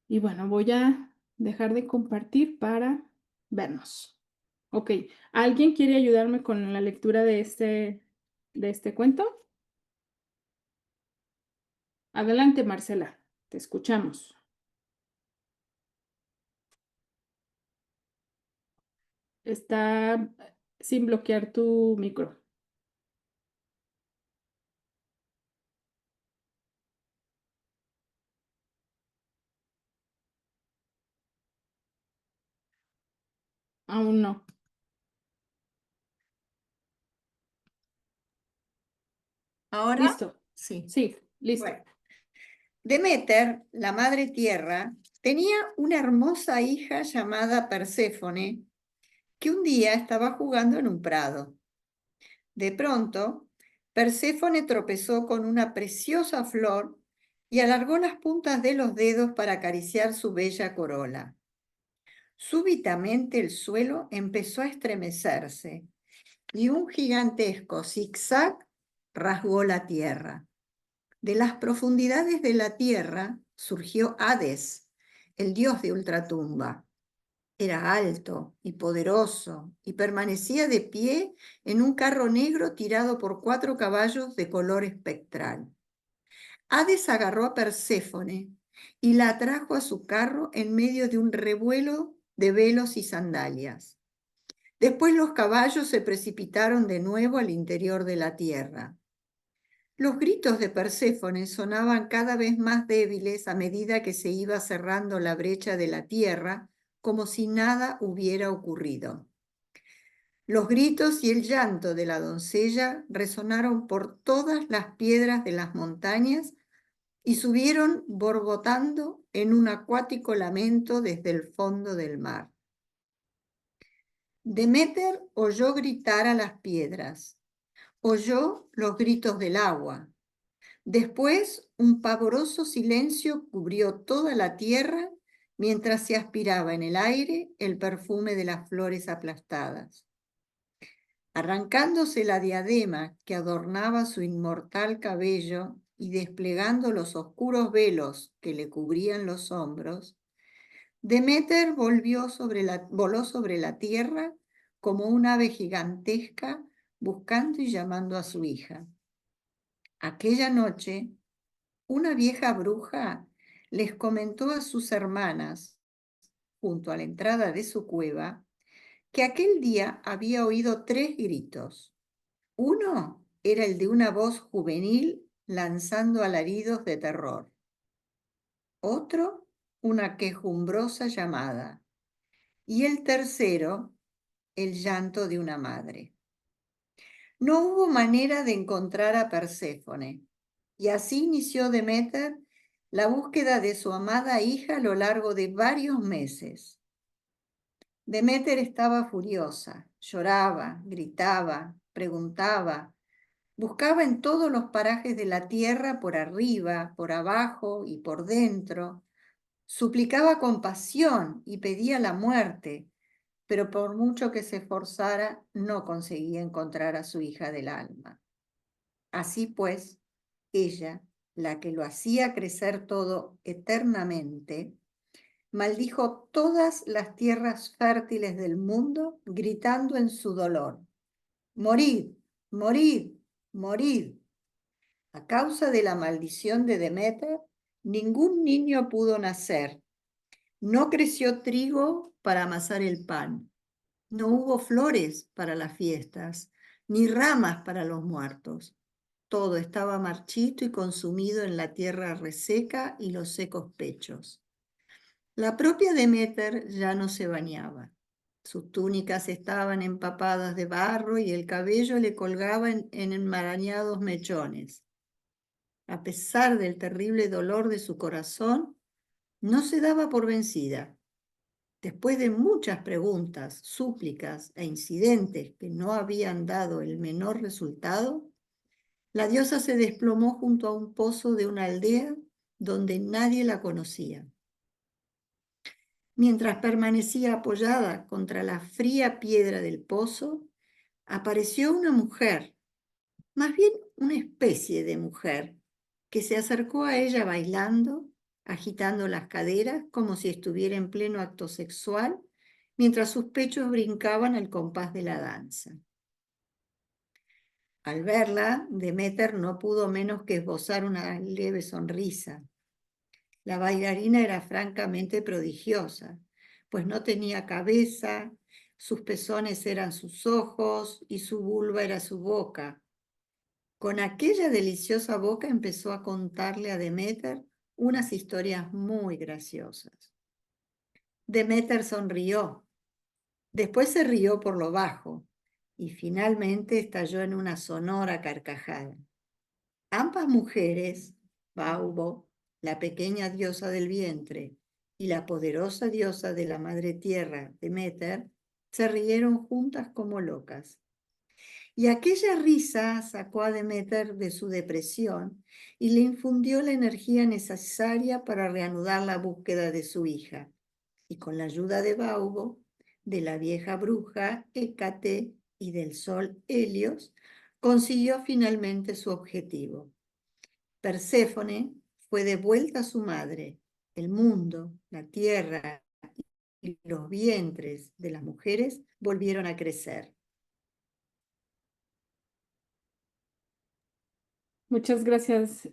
Y bueno, voy a dejar de compartir para vernos. Ok, ¿alguien quiere ayudarme con la lectura de este cuento? Adelante, Marcela, te escuchamos. Está sin bloquear tu micro. Aún no. ¿Ahora? Listo. Sí. Sí, listo. Bueno, Deméter, la madre tierra, tenía una hermosa hija llamada Perséfone, que un día estaba jugando en un prado. De pronto, Perséfone tropezó con una preciosa flor y alargó las puntas de los dedos para acariciar su bella corola. Súbitamente el suelo empezó a estremecerse y un gigantesco zigzag rasgó la tierra. De las profundidades de la tierra surgió Hades, el dios de ultratumba. Era alto y poderoso y permanecía de pie en un carro negro tirado por 4 caballos de color espectral. Hades agarró a Perséfone y la atrajo a su carro en medio de un revuelo de velos y sandalias. Después los caballos se precipitaron de nuevo al interior de la tierra. Los gritos de Perséfone sonaban cada vez más débiles a medida que se iba cerrando la brecha de la tierra, como si nada hubiera ocurrido. Los gritos y el llanto de la doncella resonaron por todas las piedras de las montañas y subieron borbotando en un acuático lamento desde el fondo del mar. Deméter oyó gritar a las piedras, oyó los gritos del agua. Después, un pavoroso silencio cubrió toda la tierra mientras se aspiraba en el aire el perfume de las flores aplastadas. Arrancándose la diadema que adornaba su inmortal cabello y desplegando los oscuros velos que le cubrían los hombros, Deméter voló sobre la tierra como un ave gigantesca buscando y llamando a su hija. Aquella noche, una vieja bruja les comentó a sus hermanas, junto a la entrada de su cueva, que aquel día había oído 3 gritos. Uno era el de una voz juvenil lanzando alaridos de terror. Otro, una quejumbrosa llamada. Y el tercero, el llanto de una madre. No hubo manera de encontrar a Perséfone, y así inició Deméter la búsqueda de su amada hija a lo largo de varios meses. Deméter estaba furiosa, lloraba, gritaba, preguntaba, buscaba en todos los parajes de la tierra, por arriba, por abajo y por dentro, suplicaba compasión y pedía la muerte, pero por mucho que se esforzara, no conseguía encontrar a su hija del alma. Así pues, ella, la que lo hacía crecer todo eternamente, maldijo todas las tierras fértiles del mundo, gritando en su dolor: «Morid, morid, morid». A causa de la maldición de Deméter, ningún niño pudo nacer. No creció trigo para amasar el pan. No hubo flores para las fiestas, ni ramas para los muertos. Todo estaba marchito y consumido en la tierra reseca y los secos pechos. La propia Deméter ya no se bañaba. Sus túnicas estaban empapadas de barro y el cabello le colgaba en enmarañados mechones. A pesar del terrible dolor de su corazón, no se daba por vencida. Después de muchas preguntas, súplicas e incidentes que no habían dado el menor resultado, la diosa se desplomó junto a un pozo de una aldea donde nadie la conocía. Mientras permanecía apoyada contra la fría piedra del pozo, apareció una mujer, más bien una especie de mujer, que se acercó a ella bailando, agitando las caderas como si estuviera en pleno acto sexual, mientras sus pechos brincaban al compás de la danza. Al verla, Deméter no pudo menos que esbozar una leve sonrisa. La bailarina era francamente prodigiosa, pues no tenía cabeza, sus pezones eran sus ojos y su vulva era su boca. Con aquella deliciosa boca empezó a contarle a Deméter unas historias muy graciosas. Deméter sonrió, después se rió por lo bajo y finalmente estalló en una sonora carcajada. Ambas mujeres, Baubo la pequeña diosa del vientre, y la poderosa diosa de la madre tierra, Demeter, se rieron juntas como locas. Y aquella risa sacó a Demeter de su depresión y le infundió la energía necesaria para reanudar la búsqueda de su hija. Y con la ayuda de Baubo, de la vieja bruja Hécate y del sol Helios, consiguió finalmente su objetivo. Perséfone fue devuelta a su madre. El mundo, la tierra y los vientres de las mujeres volvieron a crecer. Muchas gracias,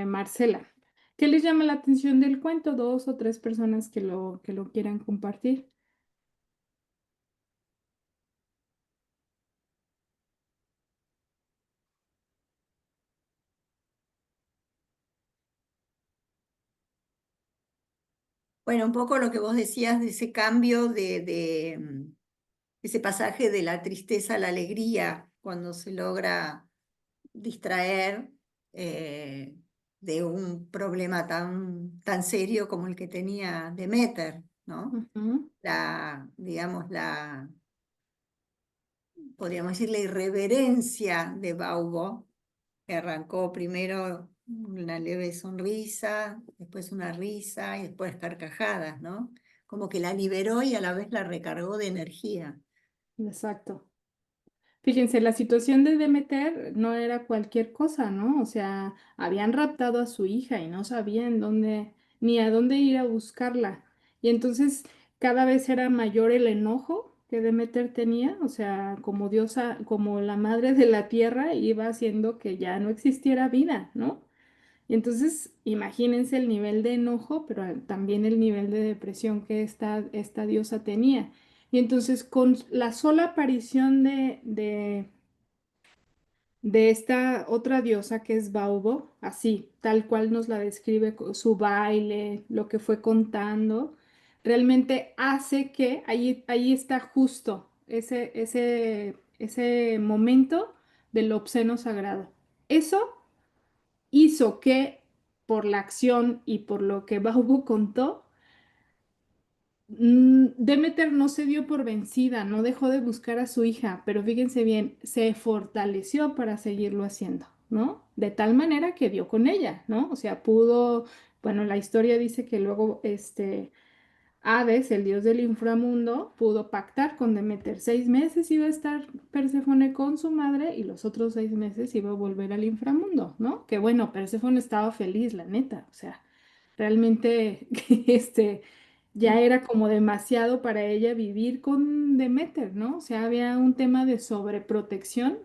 Marcela. ¿Qué les llama la atención del cuento? Dos o tres personas que lo quieran compartir. Bueno, un poco lo que vos decías de ese cambio de ese pasaje de la tristeza a la alegría, cuando se logra distraer de un problema tan serio como el que tenía Demeter, ¿no? Ujú. Digamos, podríamos decir, la irreverencia de Baubo, que arrancó primero una leve sonrisa, después una risa y después carcajadas, ¿no? Como que la liberó y a la vez la recargó de energía. Exacto. Fíjense, la situación de Demeter no era cualquier cosa, ¿no? O sea, habían raptado a su hija y no sabían dónde, ni a dónde ir a buscarla. Y entonces cada vez era mayor el enojo que Demeter tenía, o sea, como diosa, como la madre de la tierra, iba haciendo que ya no existiera vida, ¿no? Y entonces, imagínense el nivel de enojo, pero también el nivel de depresión que esta diosa tenía. Y entonces, con la sola aparición de esta otra diosa que es Baubo, así, tal cual nos la describe su baile, lo que fue contando, realmente hace que ahí está justo ese momento del obsceno sagrado. Eso hizo que por la acción y por lo que Baubo contó, Demeter no se dio por vencida, no dejó de buscar a su hija, pero fíjense bien, se fortaleció para seguirlo haciendo, ¿no? De tal manera que dio con ella, ¿no? O sea, pudo, bueno, la historia dice que luego, Hades, el dios del inframundo, pudo pactar con Demeter. 6 meses iba a estar Perséfone con su madre y los otros 6 meses iba a volver al inframundo, ¿no? Que bueno, Perséfone estaba feliz, la neta. O sea, realmente ya era como demasiado para ella vivir con Demeter, ¿no? O sea, había un tema de sobreprotección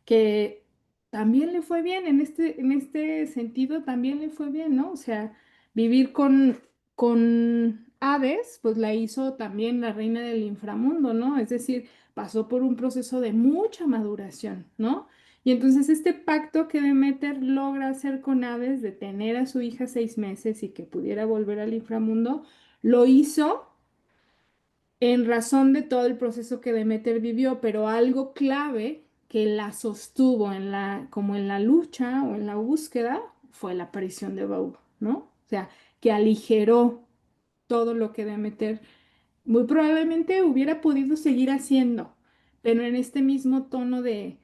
que también le fue bien, en este sentido también le fue bien, ¿no? O sea, vivir con Hades, pues la hizo también la reina del inframundo, ¿no? Es decir, pasó por un proceso de mucha maduración, ¿no? Y entonces este pacto que Demeter logra hacer con Hades de tener a su hija 6 meses y que pudiera volver al inframundo, lo hizo en razón de todo el proceso que Demeter vivió, pero algo clave que la sostuvo como en la lucha o en la búsqueda fue la aparición de Baubo, ¿no? O sea, que aligeró todo lo que Demeter muy probablemente hubiera podido seguir haciendo, pero en este mismo tono de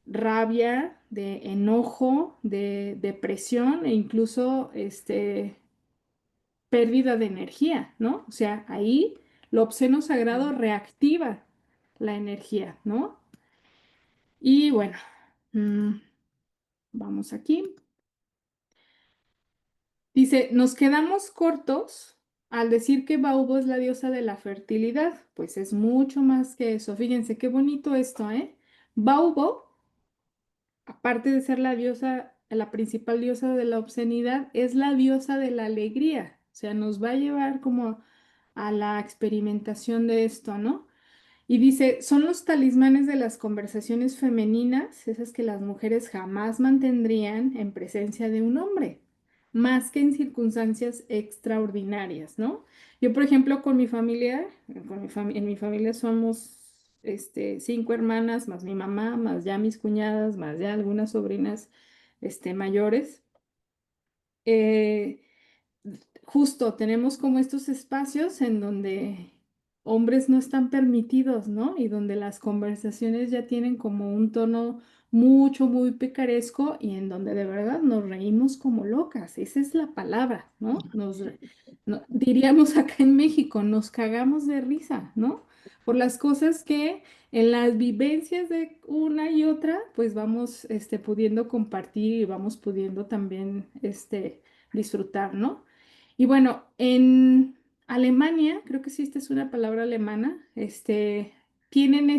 rabia, de enojo, de depresión e incluso pérdida de energía, ¿no? O sea, ahí lo obsceno sagrado reactiva la energía, ¿no? Y bueno, mm, vamos aquí. Dice, nos quedamos cortos al decir que Baubo es la diosa de la fertilidad, pues es mucho más que eso. Fíjense qué bonito esto, ¿eh? Baubo, aparte de ser la diosa, la principal diosa de la obscenidad, es la diosa de la alegría. O sea, nos va a llevar como a la experimentación de esto, ¿no? Y dice, son los talismanes de las conversaciones femeninas, esas que las mujeres jamás mantendrían en presencia de un hombre, más que en circunstancias extraordinarias, ¿no? Yo, por ejemplo, con mi familia, en mi familia somos 5 hermanas, más mi mamá, más ya mis cuñadas, más ya algunas sobrinas mayores. justo tenemos como estos espacios en donde hombres no están permitidos, ¿no? Y donde las conversaciones ya tienen como un tono muy picaresco y en donde de verdad nos reímos como locas. Esa es la palabra, ¿no? Diríamos acá en México, nos cagamos de risa, ¿no? Por las cosas que en las vivencias de una y otra, pues vamos pudiendo compartir y vamos pudiendo también disfrutar, ¿no? Y bueno, en Alemania, creo que sí, esta es una palabra alemana, tienen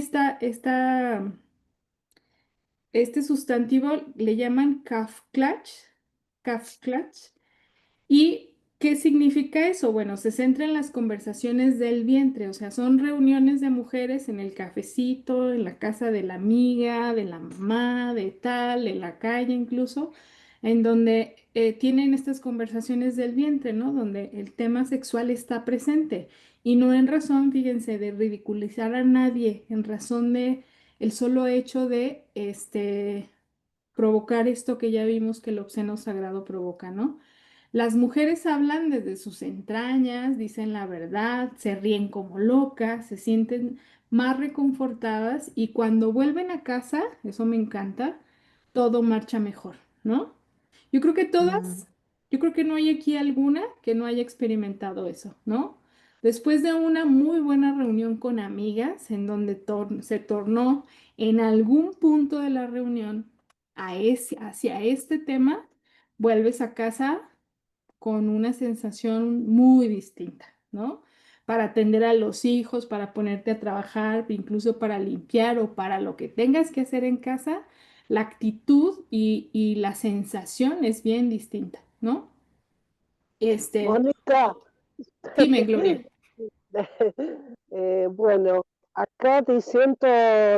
este sustantivo, le llaman Kaufklatsch. ¿Y qué significa eso? Bueno, se centra en las conversaciones del vientre, o sea, son reuniones de mujeres en el cafecito, en la casa de la amiga, de la mamá, de tal, en la calle incluso, en donde tienen estas conversaciones del vientre, ¿no? Donde el tema sexual está presente y no en razón, fíjense, de ridiculizar a nadie, en razón de el solo hecho de provocar esto que ya vimos que el obsceno sagrado provoca, ¿no? Las mujeres hablan desde sus entrañas, dicen la verdad, se ríen como locas, se sienten más reconfortadas y cuando vuelven a casa, eso me encanta, todo marcha mejor, ¿no? Yo creo que Mm. todas, yo creo que no hay aquí alguna que no haya experimentado eso, ¿no? Después de una muy buena reunión con amigas, en donde se tornó en algún punto de la reunión hacia este tema, vuelves a casa con una sensación muy distinta, ¿no? Para atender a los hijos, para ponerte a trabajar, incluso para limpiar o para lo que tengas que hacer en casa, la actitud y la sensación es bien distinta, ¿no? Mónica, Dime, Gloria. bueno, acá te siento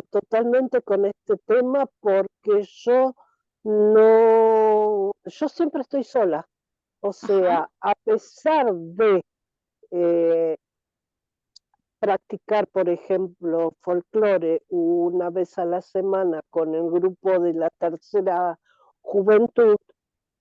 totalmente con este tema porque yo siempre estoy sola. O Ajá. sea, a pesar de eh, practicar, por ejemplo, folclore una vez a la semana con el grupo de la tercera juventud,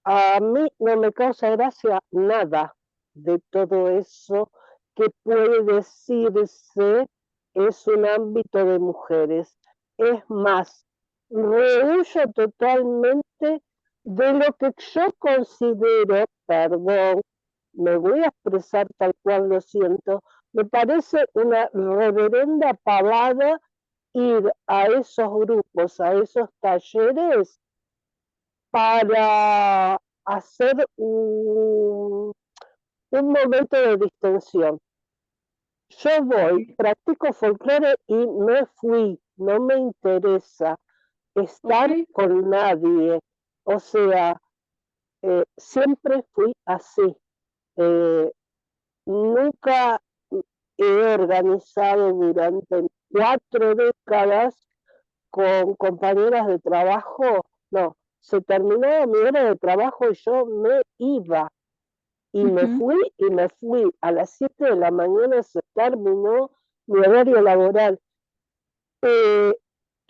a mí no me causa gracia nada de todo eso que puede decirse es un ámbito de mujeres. Es más, rehuyo totalmente de lo que yo considero, perdón, me voy a expresar tal cual lo siento, me parece una reverenda pavada ir a esos grupos, a esos talleres, para hacer un momento de distensión. Yo voy, practico folclore y me fui, no me interesa Ok, estar con nadie. O sea, siempre fui así. Eh, Nunca he organizado durante 4 décadas con compañeras de trabajo. No, se terminaba mi hora de trabajo y yo me iba. Y ujú, me fui. A las 7 de la mañana se terminó mi horario laboral. Eh,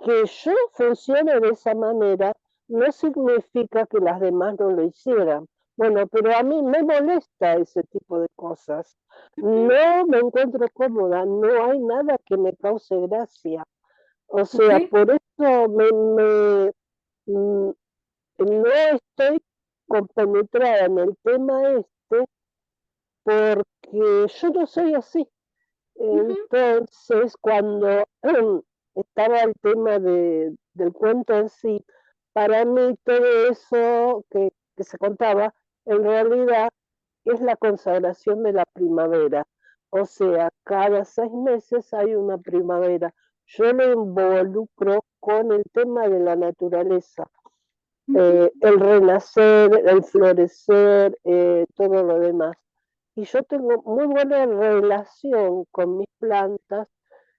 que yo funcione de esa manera no significa que las demás no lo hicieran. Bueno, pero a mí me molesta ese tipo de cosas. ujú, No me encuentro cómoda, no hay nada que me cause gracia. O ok, sea, por eso mm, no estoy compenetrada en el tema este, porque yo no soy así. ujú, Entonces, cuando estaba el tema del cuento en sí, para mí todo eso que se contaba, en realidad es la consagración de la primavera. O sea, cada 6 meses hay una primavera. Yo me involucro con el tema de la naturaleza, ujú, el renacer, el florecer, todo lo demás. Y yo tengo muy buena relación con mis plantas,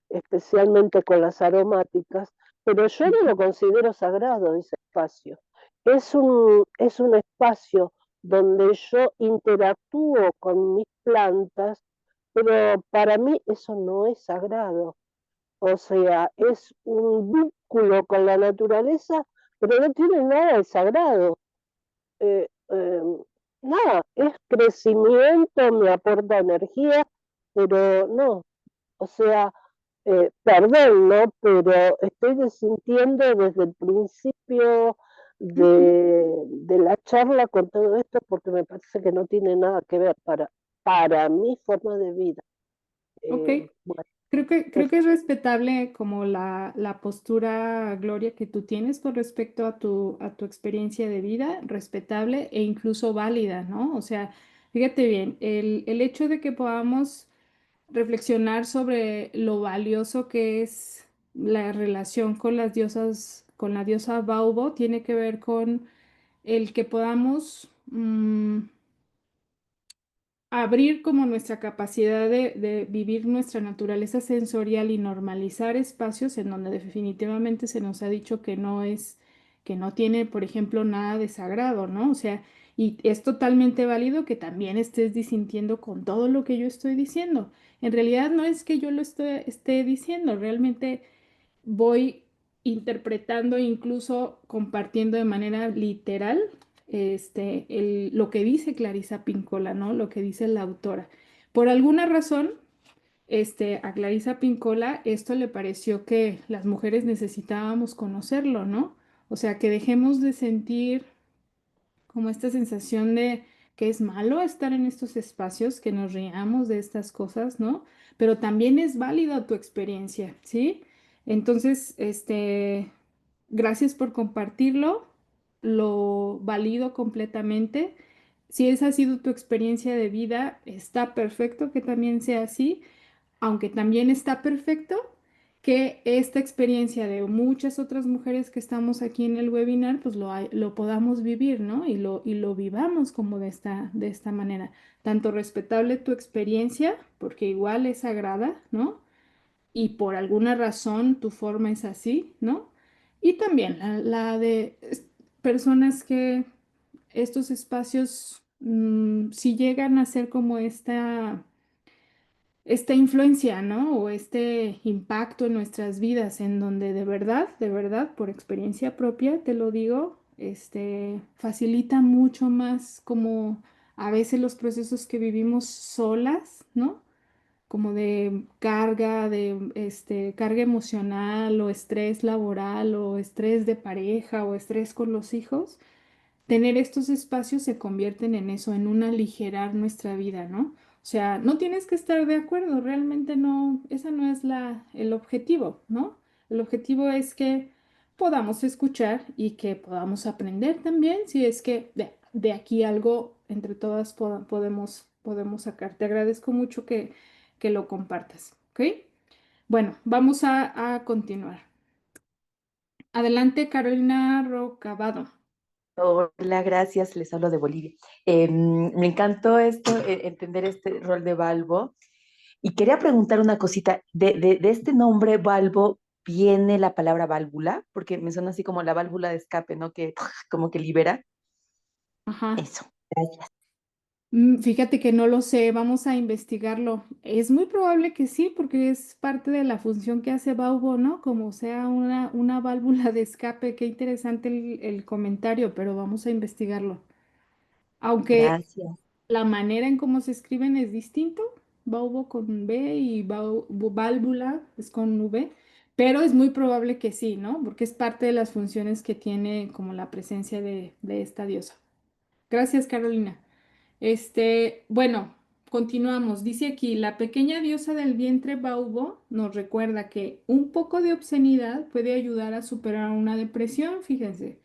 especialmente con las aromáticas, pero yo no lo ujú. considero sagrado ese espacio. Es un espacio donde yo interactúo con mis plantas, pero para mí eso no es sagrado. O sea, es un vínculo con la naturaleza, pero no tiene nada de sagrado. Eh, eh, nada, es crecimiento, me aporta energía, pero no, o sea, perdón, ¿no? Pero estoy sintiendo desde el principio de la charla con todo esto porque me parece que no tiene nada que ver para mi forma de vida. Ok, Bueno, creo que es respetable como la postura, Gloria, que tú tienes con respecto a tu experiencia de vida, respetable e incluso válida, ¿no? O sea, fíjate bien, el hecho de que podamos reflexionar sobre lo valioso que es la relación con las diosas, con la diosa Baubo, tiene que ver con el que podamos abrir como nuestra capacidad de vivir nuestra naturaleza sensorial y normalizar espacios en donde definitivamente se nos ha dicho que no es, que no tiene, por ejemplo, nada de sagrado, ¿no? O sea, y es totalmente válido que también estés disintiendo con todo lo que yo estoy diciendo. En realidad no es que yo lo esté diciendo, realmente voy interpretando, incluso compartiendo de manera literal, lo que dice Clarisa Pincola, ¿no? Lo que dice la autora. Por alguna razón, a Clarisa Pincola esto le pareció que las mujeres necesitábamos conocerlo, ¿no? O sea, que dejemos de sentir como esta sensación de que es malo estar en estos espacios, que nos riamos de estas cosas, ¿no? Pero también es válida tu experiencia, ¿sí? Entonces, gracias por compartirlo, lo valido completamente. Si esa ha sido tu experiencia de vida, está perfecto que también sea así, aunque también está perfecto que esta experiencia de muchas otras mujeres que estamos aquí en el webinar, pues lo podamos vivir, ¿no? Y lo vivamos como de esta manera. Tanto respetable tu experiencia, porque igual es sagrada, ¿no? Y por alguna razón tu forma es así, ¿no? Y también la de personas que estos espacios, si llegan a ser como esta influencia, ¿no? O este impacto en nuestras vidas, en donde de verdad, por experiencia propia, te lo digo, facilita mucho más como a veces los procesos que vivimos solas, ¿no? Como de carga, carga emocional o estrés laboral o estrés de pareja o estrés con los hijos, tener estos espacios se convierten en eso, en un aligerar nuestra vida, ¿no? O sea, no tienes que estar de acuerdo, realmente no, ese no es el objetivo, ¿no? El objetivo es que podamos escuchar y que podamos aprender también, si es que de aquí algo entre todas podemos sacar. Te agradezco mucho que lo compartas, ¿ok? Bueno, vamos a continuar. Adelante, Carolina Rocabado. Hola, gracias. Les hablo de Bolivia. Me encantó esto, entender este rol de Balbo. Y quería preguntar una cosita. De este nombre Balbo viene la palabra válvula, porque me suena así como la válvula de escape, ¿no? Que como que libera. Ajá. Eso. Gracias. Fíjate que no lo sé, vamos a investigarlo. Es muy probable que sí, porque es parte de la función que hace Baubo, ¿no? Como sea una válvula de escape. Qué interesante el comentario, pero vamos a investigarlo. Aunque Gracias. la manera en cómo se escriben es distinto. Baubo con B y válvula es con V, pero es muy probable que sí, ¿no? Porque es parte de las funciones que tiene como la presencia de esta diosa. Gracias, Carolina. Bueno, continuamos. Dice aquí, la pequeña diosa del vientre Baubo nos recuerda que un poco de obscenidad puede ayudar a superar una depresión, fíjense.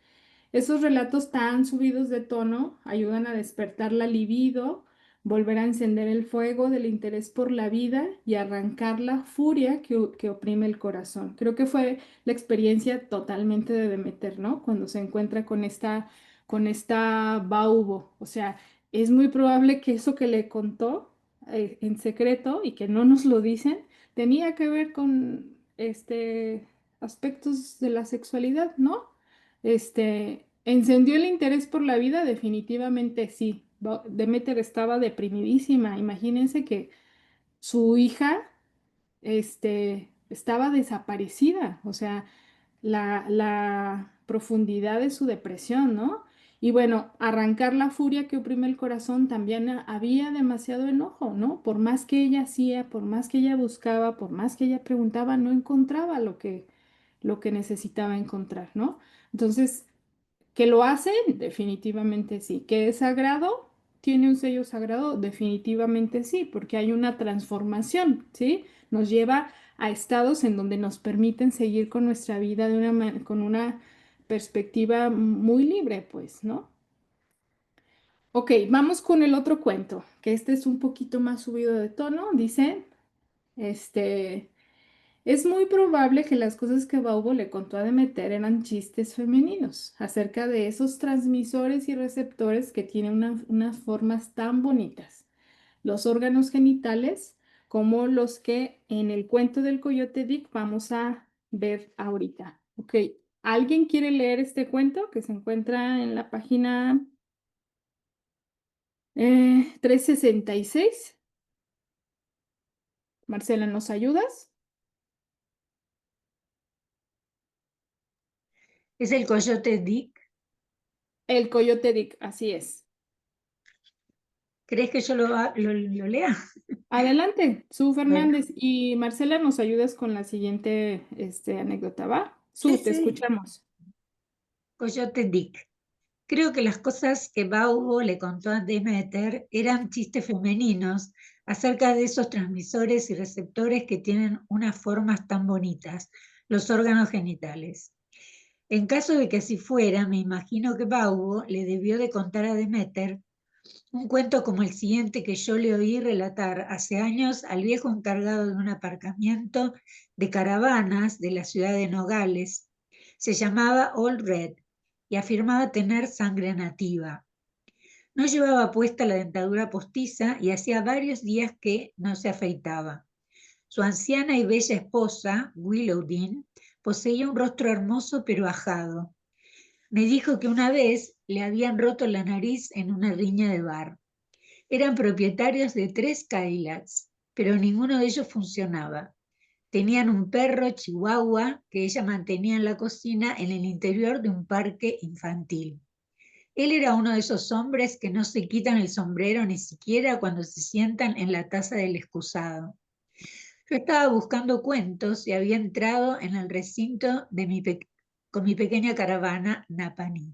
Esos relatos tan subidos de tono ayudan a despertar la libido, volver a encender el fuego del interés por la vida y arrancar la furia que oprime el corazón. Creo que fue la experiencia totalmente de Demeter, ¿no? Cuando se encuentra con esta Baubo. O sea, es muy probable que eso que le contó en secreto y que no nos lo dicen, tenía que ver con aspectos de la sexualidad, ¿no? ¿Encendió el interés por la vida? Definitivamente sí. Demeter estaba deprimidísima. Imagínense que su hija, estaba desaparecida. O sea, la profundidad de su depresión, ¿no? Y bueno, arrancar la furia que oprime el corazón, también había demasiado enojo, ¿no? Por más que ella hacía, por más que ella buscaba, por más que ella preguntaba, no encontraba lo que necesitaba encontrar, ¿no? Entonces, ¿que lo hace? Definitivamente sí. ¿Que es sagrado? ¿Tiene un sello sagrado? Definitivamente sí, porque hay una transformación, ¿sí? Nos lleva a estados en donde nos permiten seguir con nuestra vida con una perspectiva muy libre, pues, ¿no? Ok, vamos con el otro cuento, que este es un poquito más subido de tono. Dice, este, es muy probable que las cosas que Baubo le contó a Demeter eran chistes femeninos acerca de esos transmisores y receptores que tienen unas formas tan bonitas. Los órganos genitales, como los que en el cuento del Coyote Dick vamos a ver ahorita. Ok, ¿alguien quiere leer este cuento que se encuentra en la página 366? Marcela, ¿nos ayudas? ¿Es el Coyote Dick? El Coyote Dick, así es. ¿Crees que yo lo lea? Adelante, Su Bueno, Fernández. Y Marcela, ¿nos ayudas con la siguiente anécdota, va? sí, Su, te sí. escuchamos. Coyote Dick. Creo que las cosas que Baubo le contó a Demeter eran chistes femeninos acerca de esos transmisores y receptores que tienen unas formas tan bonitas, los órganos genitales. En caso de que así fuera, me imagino que Baubo le debió de contar a Demeter un cuento como el siguiente que yo le oí relatar hace años al viejo encargado de un aparcamiento de caravanas de la ciudad de Nogales. Se llamaba Old Red y afirmaba tener sangre nativa. No llevaba puesta la dentadura postiza y hacía varios días que no se afeitaba. Su anciana y bella esposa, Willowdene, poseía un rostro hermoso pero ajado. Me dijo que una vez le habían roto la nariz en una riña de bar. Eran propietarios de 3 Cadillacs, pero ninguno de ellos funcionaba. Tenían un perro chihuahua que ella mantenía en la cocina en el interior de un parque infantil. Él era uno de esos hombres que no se quitan el sombrero ni siquiera cuando se sientan en la taza del excusado. Yo estaba buscando cuentos y había entrado en el recinto con mi pequeña caravana Napaní.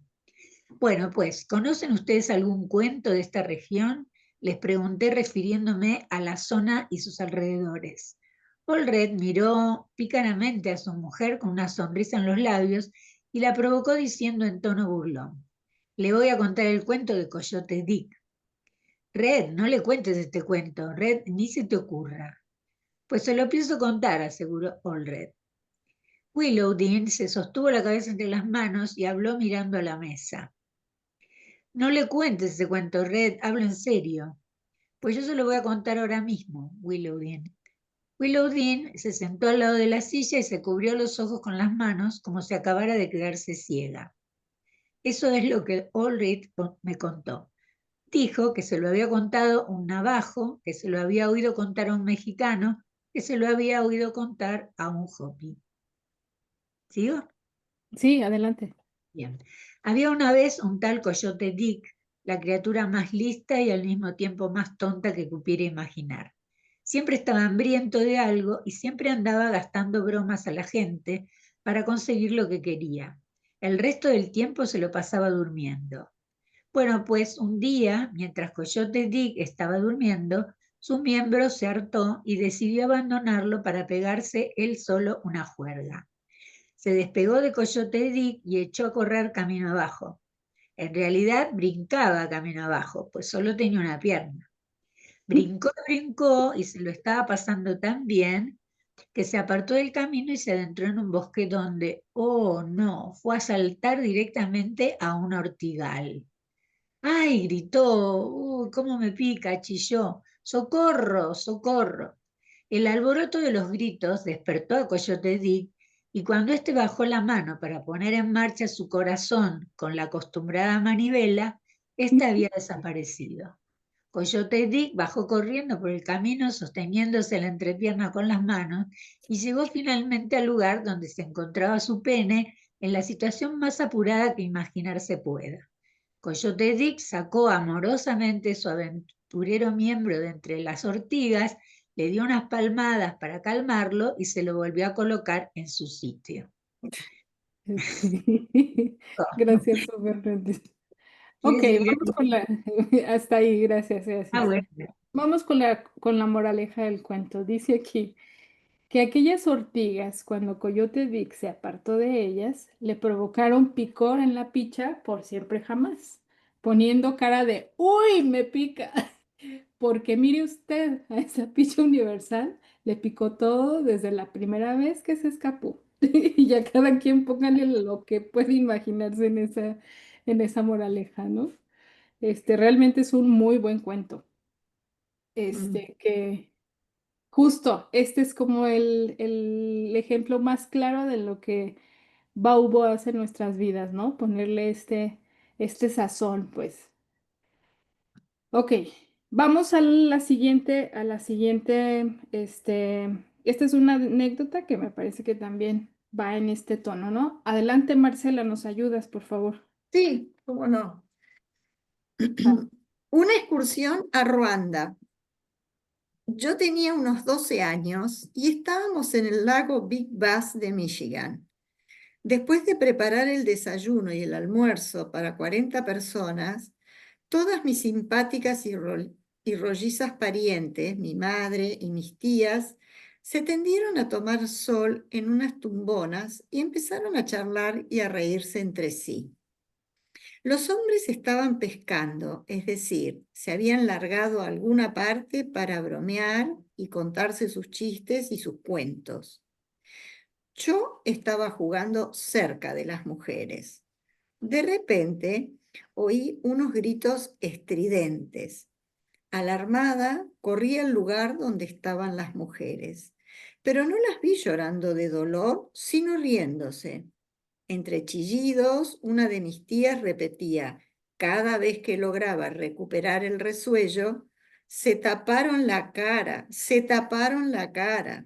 Bueno, pues, ¿conocen ustedes algún cuento de esta región? Les pregunté refiriéndome a la zona y sus alrededores. Olred miró pícaramente a su mujer con una sonrisa en los labios y la provocó diciendo en tono burlón: le voy a contar el cuento de Coyote Dick. Red, no le cuentes este cuento, Red, ni se te ocurra. Pues se lo pienso contar, aseguró Olred. Willowdene se sostuvo la cabeza entre las manos y habló mirando a la mesa. No le cuentes ese cuento, Red, hablo en serio. Pues yo se lo voy a contar ahora mismo, Willowdene. Willowdene se sentó al lado de la silla y se cubrió los ojos con las manos como si acabara de quedarse ciega. Eso es lo que Ulrich me contó. Dijo que se lo había contado un navajo, que se lo había oído contar a un mexicano, que se lo había oído contar a un hopi. ¿Sigo? Sí, adelante. Bien. Había una vez un tal Coyote Dick, la criatura más lista y al mismo tiempo más tonta que pudiera imaginar. Siempre estaba hambriento de algo y siempre andaba gastando bromas a la gente para conseguir lo que quería. El resto del tiempo se lo pasaba durmiendo. Bueno, pues un día, mientras Coyote Dick estaba durmiendo, su miembro se hartó y decidió abandonarlo para pegarse él solo una juerga. Se despegó de Coyote Dick y echó a correr camino abajo. En realidad brincaba camino abajo, pues solo tenía una pierna. Brincó y se lo estaba pasando tan bien que se apartó del camino y se adentró en un bosque donde, oh no, fue a saltar directamente a un ortigal. ¡Ay! Gritó. ¡Uy, cómo me pica! Chilló. ¡Socorro! ¡Socorro! El alboroto de los gritos despertó a Coyote Dick y cuando éste bajó la mano para poner en marcha su corazón con la acostumbrada manivela, éste había desaparecido. Coyote Dick bajó corriendo por el camino sosteniéndose la entrepierna con las manos y llegó finalmente al lugar donde se encontraba su pene en la situación más apurada que imaginarse pueda. Coyote Dick sacó amorosamente su aventurero miembro de entre las ortigas, le dio unas palmadas para calmarlo y se lo volvió a colocar en su sitio. Gracias, Fernández. Ok, ¿Quieres seguir? vamos con la... Hasta ahí, gracias, Ah, gracias. bueno. Vamos con la moraleja del cuento. Dice aquí que aquellas ortigas, cuando Coyote Dick se apartó de ellas, le provocaron picor en la picha por siempre jamás, poniendo cara de ¡Uy, me pica! Porque mire usted, a esa picha universal le picó todo desde la primera vez que se escapó. Y ya cada quien póngale lo que puede imaginarse en esa moraleja, ¿no? Realmente es un muy buen cuento. Que justo, este es como el ejemplo más claro de lo que Baubo hace en nuestras vidas, ¿no? Ponerle este sazón, pues. Ok, vamos esta es una anécdota que me parece que también va en este tono, ¿no? Adelante, Marcela, nos ayudas, por favor. Sí, cómo no. Una excursión a Ruanda. Yo tenía unos 12 años y estábamos en el lago Big Bass de Michigan. Después de preparar el desayuno y el almuerzo para 40 personas, todas mis simpáticas y rollizas parientes, mi madre y mis tías, se tendieron a tomar sol en unas tumbonas y empezaron a charlar y a reírse entre sí. Los hombres estaban pescando, es decir, se habían largado a alguna parte para bromear y contarse sus chistes y sus cuentos. Yo estaba jugando cerca de las mujeres. De repente oí unos gritos estridentes. Alarmada, corrí al lugar donde estaban las mujeres, pero no las vi llorando de dolor, sino riéndose. Entre chillidos, una de mis tías repetía, cada vez que lograba recuperar el resuello, se taparon la cara, se taparon la cara.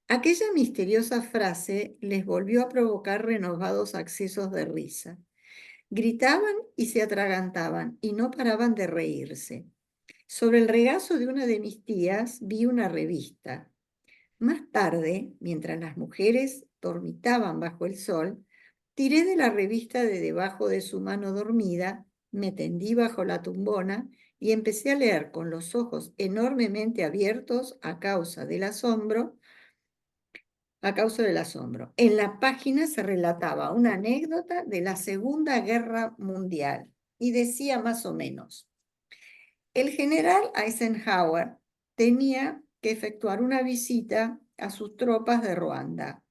Aquella misteriosa frase les volvió a provocar renovados accesos de risa. Gritaban y se atragantaban y no paraban de reírse. Sobre el regazo de una de mis tías vi una revista. Más tarde, mientras las mujeres dormitaban bajo el sol, tiré de la revista de debajo de su mano dormida, me tendí bajo la tumbona y empecé a leer con los ojos enormemente abiertos a causa del asombro. En la página se relataba una anécdota de la Segunda Guerra Mundial y decía más o menos: el general Eisenhower tenía que efectuar una visita a sus tropas de Ruanda.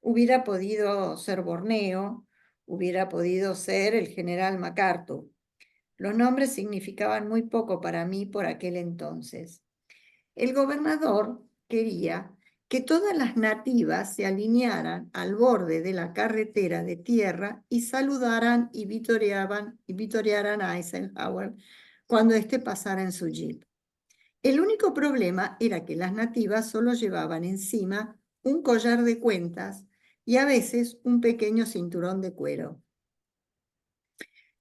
Hubiera podido ser Borneo, hubiera podido ser el general MacArthur. Los nombres significaban muy poco para mí por aquel entonces. El gobernador quería que todas las nativas se alinearan al borde de la carretera de tierra y saludaran y vitorearan a Eisenhower cuando éste pasara en su jeep. El único problema era que las nativas solo llevaban encima un collar de cuentas y a veces un pequeño cinturón de cuero.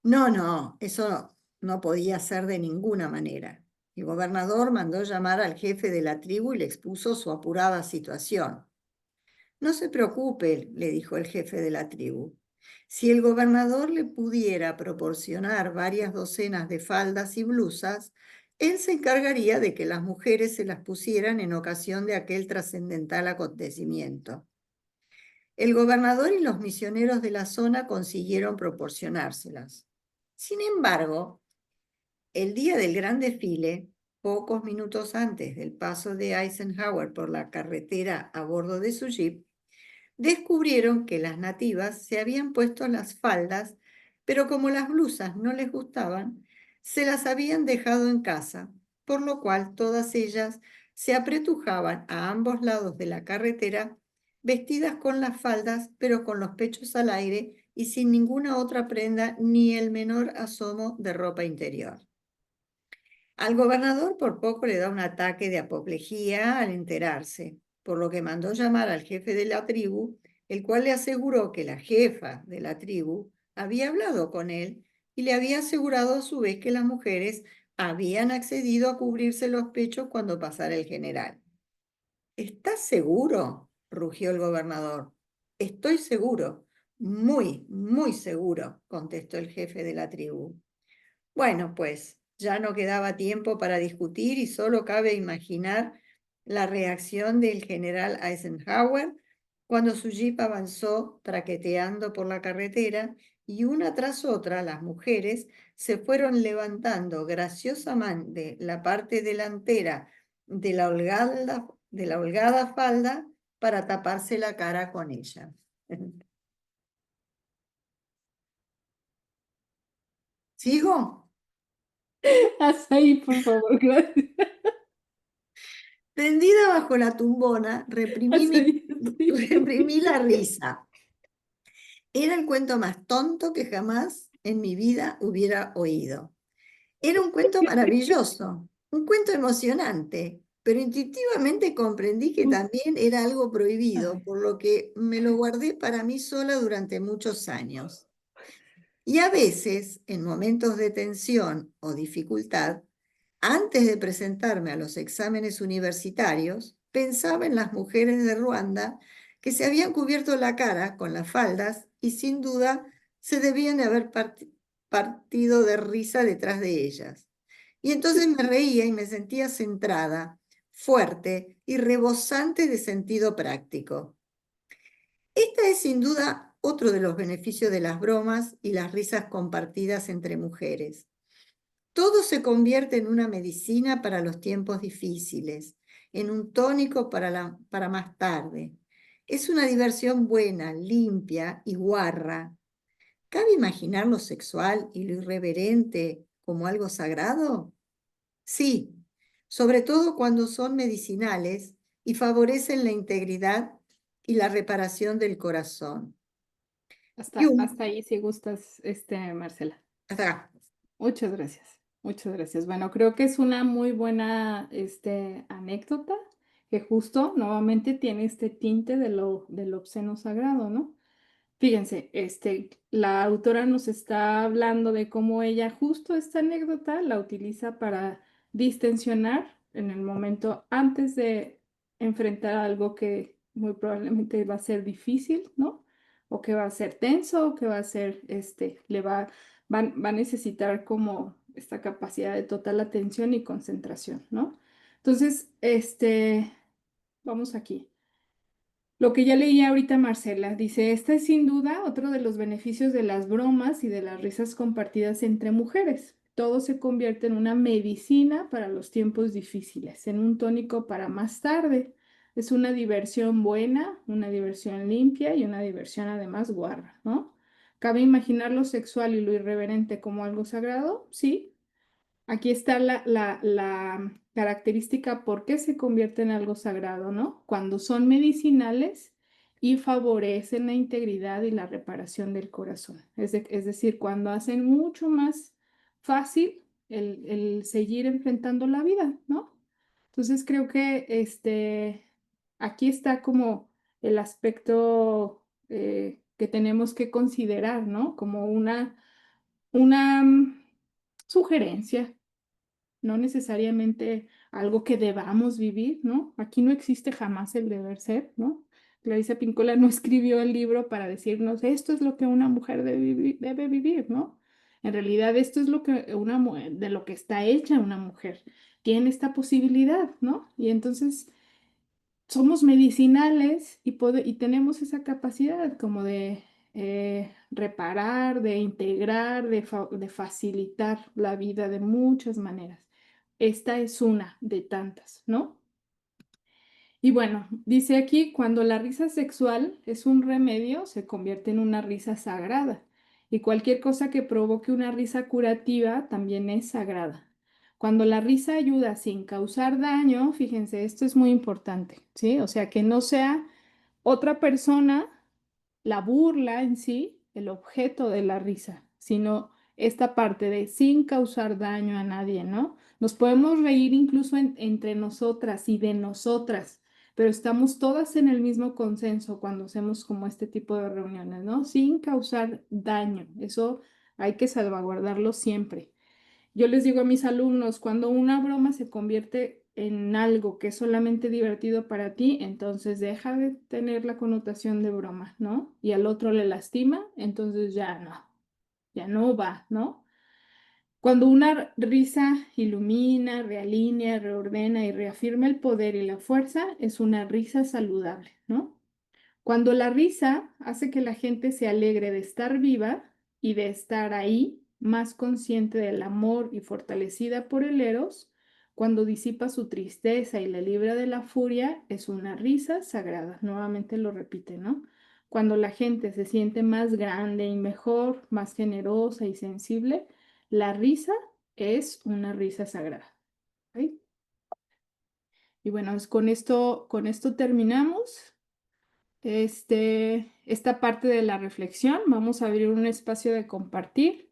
No, eso no podía ser de ninguna manera. El gobernador mandó llamar al jefe de la tribu y le expuso su apurada situación. No se preocupe, le dijo el jefe de la tribu. Si el gobernador le pudiera proporcionar varias docenas de faldas y blusas, él se encargaría de que las mujeres se las pusieran en ocasión de aquel trascendental acontecimiento. El gobernador y los misioneros de la zona consiguieron proporcionárselas. Sin embargo, el día del gran desfile, pocos minutos antes del paso de Eisenhower por la carretera a bordo de su jeep, descubrieron que las nativas se habían puesto las faldas, pero como las blusas no les gustaban, se las habían dejado en casa, por lo cual todas ellas se apretujaban a ambos lados de la carretera, vestidas con las faldas, pero con los pechos al aire y sin ninguna otra prenda ni el menor asomo de ropa interior. Al gobernador por poco le da un ataque de apoplejía al enterarse, por lo que mandó llamar al jefe de la tribu, el cual le aseguró que la jefa de la tribu había hablado con él y le había asegurado a su vez que las mujeres habían accedido a cubrirse los pechos cuando pasara el general. ¿Estás seguro?, rugió el gobernador. Estoy seguro, muy, muy seguro, contestó el jefe de la tribu. Bueno, pues ya no quedaba tiempo para discutir y solo cabe imaginar la reacción del general Eisenhower cuando su jeep avanzó traqueteando por la carretera y una tras otra las mujeres se fueron levantando graciosamente la parte delantera de la holgada falda para taparse la cara con ella. ¿Sigo? Hasta ahí, por favor, gracias. Tendida bajo la tumbona, Hasta ahí, hasta ahí. reprimí la risa. Era el cuento más tonto que jamás en mi vida hubiera oído. Era un cuento maravilloso, un cuento emocionante, pero intuitivamente comprendí que también era algo prohibido, por lo que me lo guardé para mí sola durante muchos años. Y a veces, en momentos de tensión o dificultad, antes de presentarme a los exámenes universitarios, pensaba en las mujeres de Ruanda que se habían cubierto la cara con las faldas y sin duda se debían de haber partido de risa detrás de ellas. Y entonces me reía y me sentía centrada, fuerte y rebosante de sentido práctico. Esta es sin duda otro de los beneficios de las bromas y las risas compartidas entre mujeres. Todo se convierte en una medicina para los tiempos difíciles, en un tónico para más tarde. Es una diversión buena, limpia y guarra. ¿Cabe imaginar lo sexual y lo irreverente como algo sagrado? Sí, sobre todo cuando son medicinales y favorecen la integridad y la reparación del corazón. Hasta ahí, si gustas, Marcela. Hasta acá. Muchas gracias, muchas gracias. Bueno, creo que es una muy buena anécdota que justo nuevamente tiene este tinte de del obsceno sagrado, ¿no? Fíjense, la autora nos está hablando de cómo ella justo esta anécdota la utiliza para distensionar en el momento antes de enfrentar algo que muy probablemente va a ser difícil, ¿no? O que va a ser tenso, o que va a ser, va a necesitar como esta capacidad de total atención y concentración, ¿no? Entonces, vamos aquí. Lo que ya leí ahorita Marcela, dice, esta es sin duda otro de los beneficios de las bromas y de las risas compartidas entre mujeres. Todo se convierte en una medicina para los tiempos difíciles, en un tónico para más tarde. Es una diversión buena, una diversión limpia y una diversión además guarra, ¿no? ¿Cabe imaginar lo sexual y lo irreverente como algo sagrado? Sí. Aquí está la característica por qué se convierte en algo sagrado, ¿no? Cuando son medicinales y favorecen la integridad y la reparación del corazón. Es decir, cuando hacen mucho más fácil el seguir enfrentando la vida, ¿no? Entonces creo que aquí está como el aspecto que tenemos que considerar, ¿no? Como una sugerencia, no necesariamente algo que debamos vivir, ¿no? Aquí no existe jamás el deber ser, ¿no? Clarisa Pinkola no escribió el libro para decirnos esto es lo que una mujer debe vivir, ¿no? En realidad esto es lo que de lo que está hecha una mujer. Tiene esta posibilidad, ¿no? Y entonces somos medicinales y tenemos esa capacidad como de reparar, de integrar, de facilitar la vida de muchas maneras. Esta es una de tantas, ¿no? Y bueno, dice aquí, cuando la risa sexual es un remedio, se convierte en una risa sagrada. Y cualquier cosa que provoque una risa curativa también es sagrada. Cuando la risa ayuda sin causar daño, fíjense, esto es muy importante, ¿sí? O sea, que no sea otra persona la burla en sí, el objeto de la risa, sino esta parte de sin causar daño a nadie, ¿no? Nos podemos reír incluso entre nosotras y de nosotras, pero estamos todas en el mismo consenso cuando hacemos como este tipo de reuniones, ¿no? Sin causar daño. Eso Hay que salvaguardarlo siempre. Yo les digo a mis alumnos, cuando una broma se convierte en algo que es solamente divertido para ti, entonces deja de tener la connotación de broma, ¿no? Y al otro le lastima, entonces ya no va, ¿no? Cuando una risa ilumina, realinea, reordena y reafirma el poder y la fuerza, es una risa saludable, ¿no? Cuando la risa hace que la gente se alegre de estar viva y de estar ahí, más consciente del amor y fortalecida por el eros, cuando disipa su tristeza y la libra de la furia, es una risa sagrada. Nuevamente lo repite, ¿no? Cuando la gente se siente más grande y mejor, más generosa y sensible, la risa es una risa sagrada. ¿Ok? Y bueno, con esto terminamos esta parte de la reflexión. Vamos a abrir un espacio de compartir.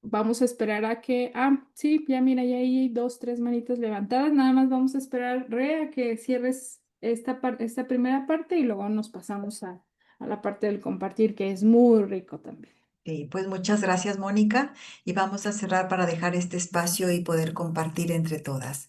Vamos a esperar a que, sí, ya mira, ya hay 2, 3 manitas levantadas. Nada más vamos a esperar, Re, a que cierres esta primera parte y luego nos pasamos a la parte del compartir, que es muy rico también. Pues muchas gracias, Mónica, y vamos a cerrar para dejar este espacio y poder compartir entre todas.